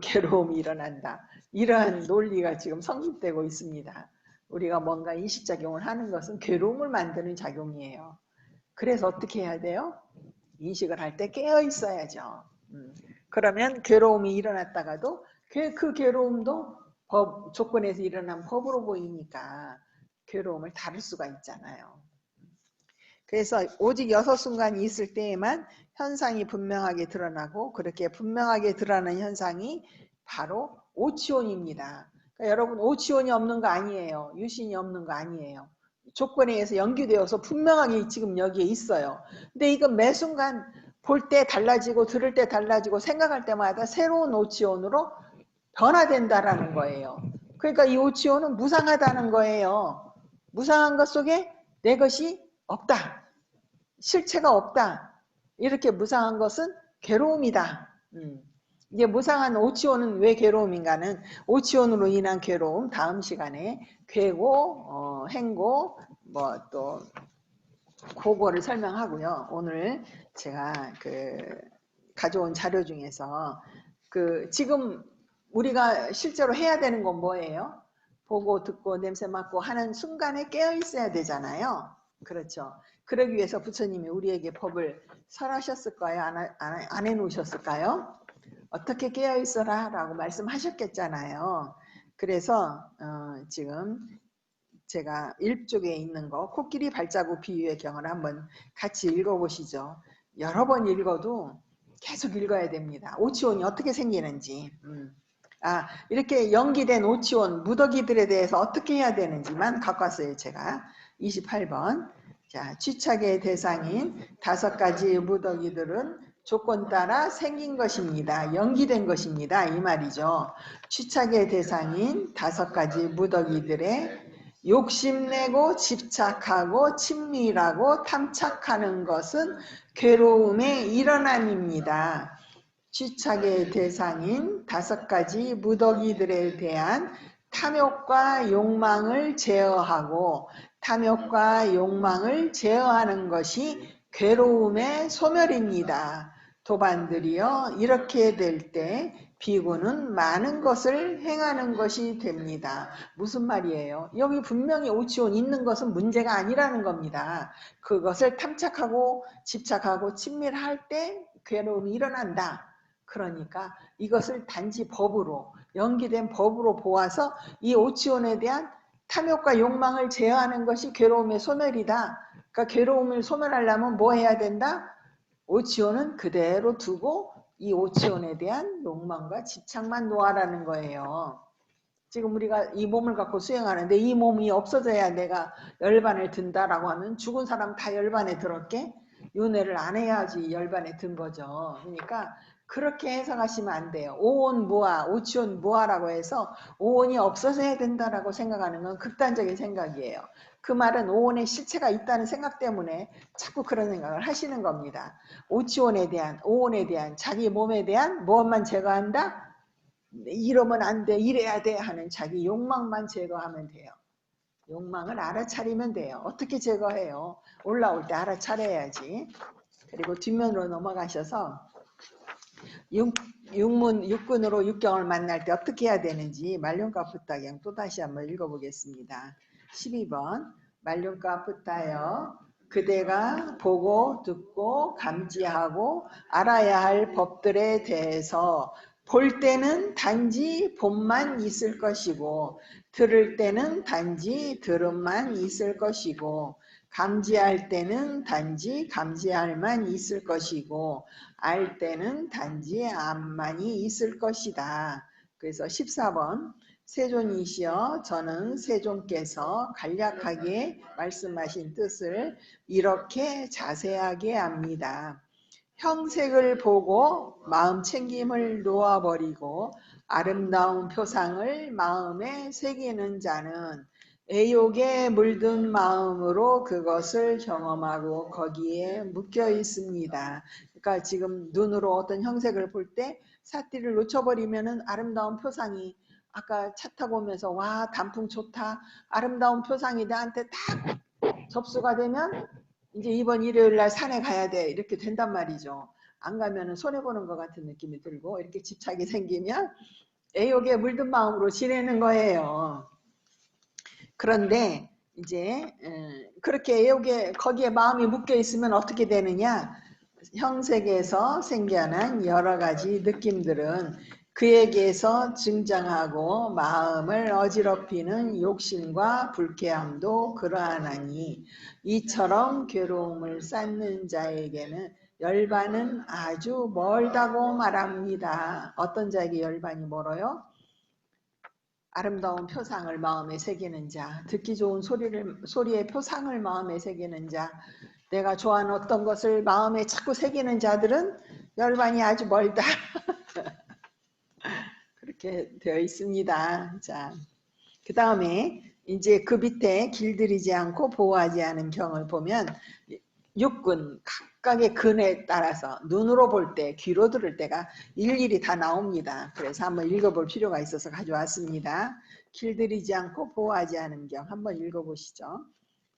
괴로움이 일어난다. 이러한 논리가 지금 성립되고 있습니다. 우리가 뭔가 인식작용을 하는 것은 괴로움을 만드는 작용이에요. 그래서 어떻게 해야 돼요? 인식을 할 때 깨어 있어야죠. 그러면 괴로움이 일어났다가도 그 괴로움도 조건에서 일어난 법으로 보이니까 괴로움을 다룰 수가 있잖아요. 그래서 오직 6순간이 있을 때에만 현상이 분명하게 드러나고 그렇게 분명하게 드러나는 현상이 바로 오치온입니다. 그러니까 여러분 오치온이 없는 거 아니에요. 유신이 없는 거 아니에요. 조건에 의해서 연기되어서 분명하게 지금 여기에 있어요. 근데 이건 매 순간 볼 때 달라지고 들을 때 달라지고 생각할 때마다 새로운 오치온으로 변화된다라는 거예요. 그러니까 이 오치온은 무상하다는 거예요. 무상한 것 속에 내 것이 없다. 실체가 없다. 이렇게 무상한 것은 괴로움이다. 이제 무상한 오치온은 왜 괴로움인가는 오치온으로 인한 괴로움 다음 시간에 괴고, 행고, 뭐 또 그거를 설명하고요. 오늘 제가 가져온 자료 중에서 지금 우리가 실제로 해야 되는 건 뭐예요? 보고 듣고 냄새 맡고 하는 순간에 깨어 있어야 되잖아요. 그렇죠. 그러기 위해서 부처님이 우리에게 법을 설하셨을까요? 안 해놓으셨을까요? 어떻게 깨어 있어라 라고 말씀하셨겠잖아요. 그래서 지금 제가 1쪽에 있는 거 코끼리 발자국 비유의 경을 한번 같이 읽어보시죠. 여러 번 읽어도 계속 읽어야 됩니다. 오치온이 어떻게 생기는지 이렇게 연기된 오치온 무더기들에 대해서 어떻게 해야 되는지만 갖고 왔어요. 제가 28번 자, 취착의 대상인 5가지 무더기들은 조건 따라 생긴 것입니다. 연기된 것입니다. 이 말이죠. 취착의 대상인 5가지 무더기들의 욕심내고 집착하고 친밀하고 탐착하는 것은 괴로움의 일어남입니다. 취착의 대상인 5가지 무더기들에 대한 탐욕과 욕망을 제어하고 탐욕과 욕망을 제어하는 것이 괴로움의 소멸입니다. 도반들이여 이렇게 될 때 비구는 많은 것을 행하는 것이 됩니다. 무슨 말이에요? 여기 분명히 오치온 있는 것은 문제가 아니라는 겁니다. 그것을 탐착하고 집착하고 친밀할 때 괴로움이 일어난다. 그러니까 이것을 단지 법으로 연기된 법으로 보아서 이 오치온에 대한 탐욕과 욕망을 제어하는 것이 괴로움의 소멸이다. 그러니까 괴로움을 소멸하려면 뭐 해야 된다? 오치온은 그대로 두고 이 오치온에 대한 욕망과 집착만 놓아라는 거예요. 지금 우리가 이 몸을 갖고 수행하는데 이 몸이 없어져야 내가 열반을 든다라고 하면 죽은 사람 다 열반에 들었게? 윤회를 안 해야지 열반에 든 거죠. 그러니까 그렇게 해석하시면 안 돼요. 오온 무아, 오치온 무아라고 해서 오온이 없어져야 된다라고 생각하는 건 극단적인 생각이에요. 그 말은 오온의 실체가 있다는 생각 때문에 자꾸 그런 생각을 하시는 겁니다. 오치온에 대한, 오온에 대한, 자기 몸에 대한 무엇만 제거한다? 이러면 안 돼, 이래야 돼 하는 자기 욕망만 제거하면 돼요. 욕망을 알아차리면 돼요. 어떻게 제거해요? 올라올 때 알아차려야지. 그리고 뒷면으로 넘어가셔서 육군으로 육경을 만날 때 어떻게 해야 되는지 말륜가 부타경 또 다시 한번 읽어보겠습니다. 12번 말륜가 부타여 그대가 보고 듣고 감지하고 알아야 할 법들에 대해서 볼 때는 단지 본만 있을 것이고 들을 때는 단지 들음만 있을 것이고 감지할 때는 단지 감지할 만 있을 것이고 알 때는 단지 암만이 있을 것이다. 그래서 14번 세존이시여 저는 세존께서 간략하게 말씀하신 뜻을 이렇게 자세하게 압니다. 형색을 보고 마음 챙김을 놓아버리고 아름다운 표상을 마음에 새기는 자는 애욕에 물든 마음으로 그것을 경험하고 거기에 묶여 있습니다. 그러니까 지금 눈으로 어떤 형색을 볼 때 사띠를 놓쳐버리면은 아름다운 표상이 아까 차 타고 오면서 와 단풍 좋다 아름다운 표상이 나한테 딱 접수가 되면 이제 이번 일요일 날 산에 가야 돼 이렇게 된단 말이죠. 안 가면은 손해보는 것 같은 느낌이 들고 이렇게 집착이 생기면 애욕에 물든 마음으로 지내는 거예요. 그런데 이제 그렇게 애욕에 거기에 마음이 묶여 있으면 어떻게 되느냐? 형색에서 생겨난 여러 가지 느낌들은 그에게서 증장하고 마음을 어지럽히는 욕심과 불쾌함도 그러하나니 이처럼 괴로움을 쌓는 자에게는 열반은 아주 멀다고 말합니다. 어떤 자에게 열반이 멀어요? 아름다운 표상을 마음에 새기는 자, 듣기 좋은 소리의 표상을 마음에 새기는 자, 내가 좋아하는 어떤 것을 마음에 자꾸 새기는 자들은 열반이 아주 멀다. 그렇게 되어 있습니다. 자, 그 다음에 이제 그 밑에 길들이지 않고 보호하지 않은 경을 보면 육군 각각의 근에 따라서 눈으로 볼 때, 귀로 들을 때가 일일이 다 나옵니다. 그래서 한번 읽어볼 필요가 있어서 가져왔습니다. 길들이지 않고 보호하지 않은 경 한번 읽어보시죠.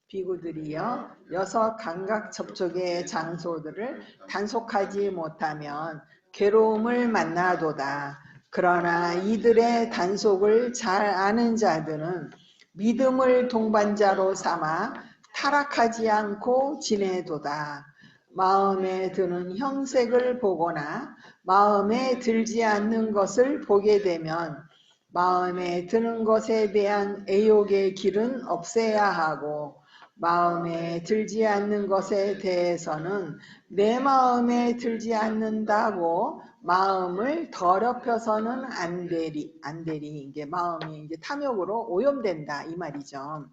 비구들이여 여섯 감각 접촉의 장소들을 단속하지 못하면 괴로움을 만나도다. 그러나 이들의 단속을 잘 아는 자들은 믿음을 동반자로 삼아 타락하지 않고 지내도다. 마음에 드는 형색을 보거나 마음에 들지 않는 것을 보게 되면 마음에 드는 것에 대한 애욕의 길은 없애야 하고 마음에 들지 않는 것에 대해서는 내 마음에 들지 않는다고 마음을 더럽혀서는 안 되리 이게 마음이 이제 탐욕으로 오염된다 이 말이죠.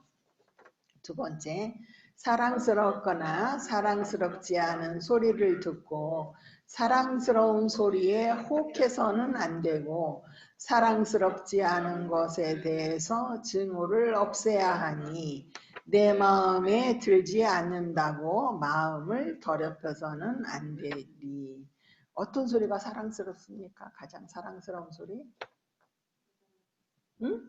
두 번째, 사랑스럽거나 사랑스럽지 않은 소리를 듣고 사랑스러운 소리에 혹해서는 안 되고 사랑스럽지 않은 것에 대해서 증오를 없애야 하니 내 마음에 들지 않는다고 마음을 더럽혀서는 안 되리. 어떤 소리가 사랑스럽습니까? 가장 사랑스러운 소리? 응?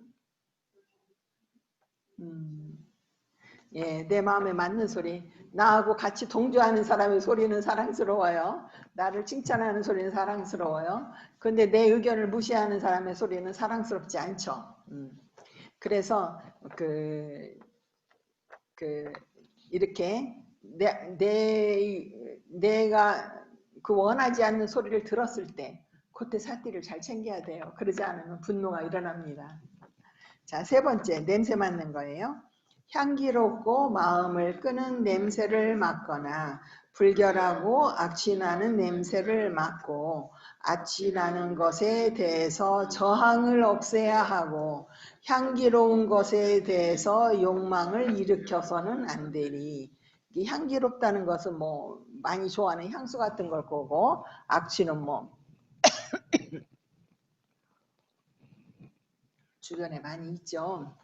예, 내 마음에 맞는 소리. 나하고 같이 동조하는 사람의 소리는 사랑스러워요. 나를 칭찬하는 소리는 사랑스러워요. 근데 내 의견을 무시하는 사람의 소리는 사랑스럽지 않죠. 그래서 이렇게 내가 그 원하지 않는 소리를 들었을 때 그때 사띠를 잘 챙겨야 돼요. 그러지 않으면 분노가 일어납니다. 자, 세 번째, 냄새 맡는 거예요. 향기롭고 마음을 끄는 냄새를 맡거나 불결하고 악취나는 냄새를 맡고 악취나는 것에 대해서 저항을 없애야 하고 향기로운 것에 대해서 욕망을 일으켜서는 안 되니 이 향기롭다는 것은 뭐 많이 좋아하는 향수 같은 걸 거고 악취는 뭐 주변에 많이 있죠.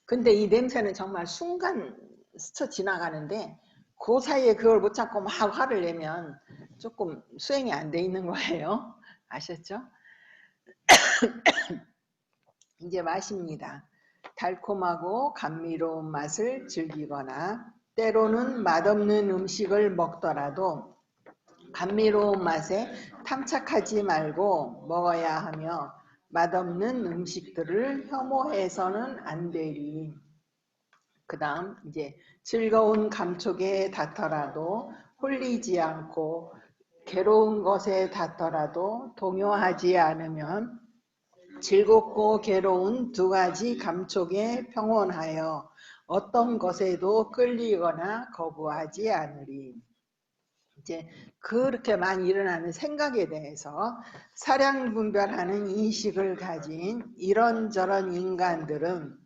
근데 이 냄새는 정말 순간 스쳐 지나가는데 그 사이에 그걸 못 참고 막 화를 내면 조금 수행이 안 돼 있는 거예요. 아셨죠? 이제 마십니다. 달콤하고 감미로운 맛을 즐기거나 때로는 맛없는 음식을 먹더라도 감미로운 맛에 탐착하지 말고 먹어야 하며 맛없는 음식들을 혐오해서는 안 되리. 그 다음 이제 즐거운 감촉에 닿더라도 홀리지 않고 괴로운 것에 닿더라도 동요하지 않으면 즐겁고 괴로운 두 가지 감촉에 평온하여 어떤 것에도 끌리거나 거부하지 않으리. 이제 그렇게 많이 일어나는 생각에 대해서 사량 분별하는 인식을 가진 이런저런 인간들은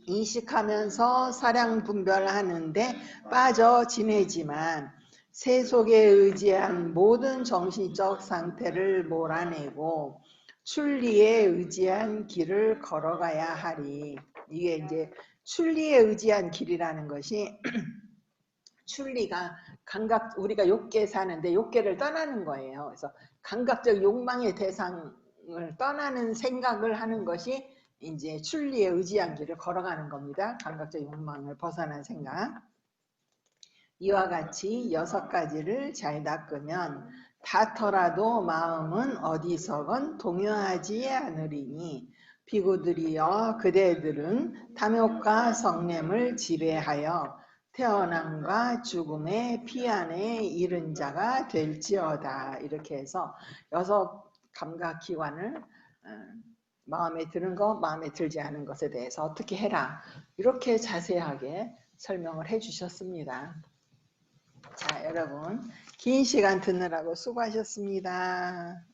인식하면서 사량 분별하는데 빠져 지내지만 세속에 의지한 모든 정신적 상태를 몰아내고 출리에 의지한 길을 걸어가야 하리. 이게 이제 출리에 의지한 길이라는 것이 출리가 감각, 우리가 욕계 사는데 욕계를 떠나는 거예요. 그래서 감각적 욕망의 대상을 떠나는 생각을 하는 것이 이제 출리에 의지한 길을 걸어가는 겁니다. 감각적 욕망을 벗어난 생각. 이와 같이 6가지를 잘 닦으면 다터라도 마음은 어디서건 동요하지 않으리니 비구들이여 그대들은 탐욕과 성냄을 지배하여 태어남과 죽음의 피안에 이른 자가 될지어다. 이렇게 해서 6감각기관을 마음에 드는 것, 마음에 들지 않은 것에 대해서 어떻게 해라. 이렇게 자세하게 설명을 해 주셨습니다. 자, 여러분 긴 시간 듣느라고 수고하셨습니다.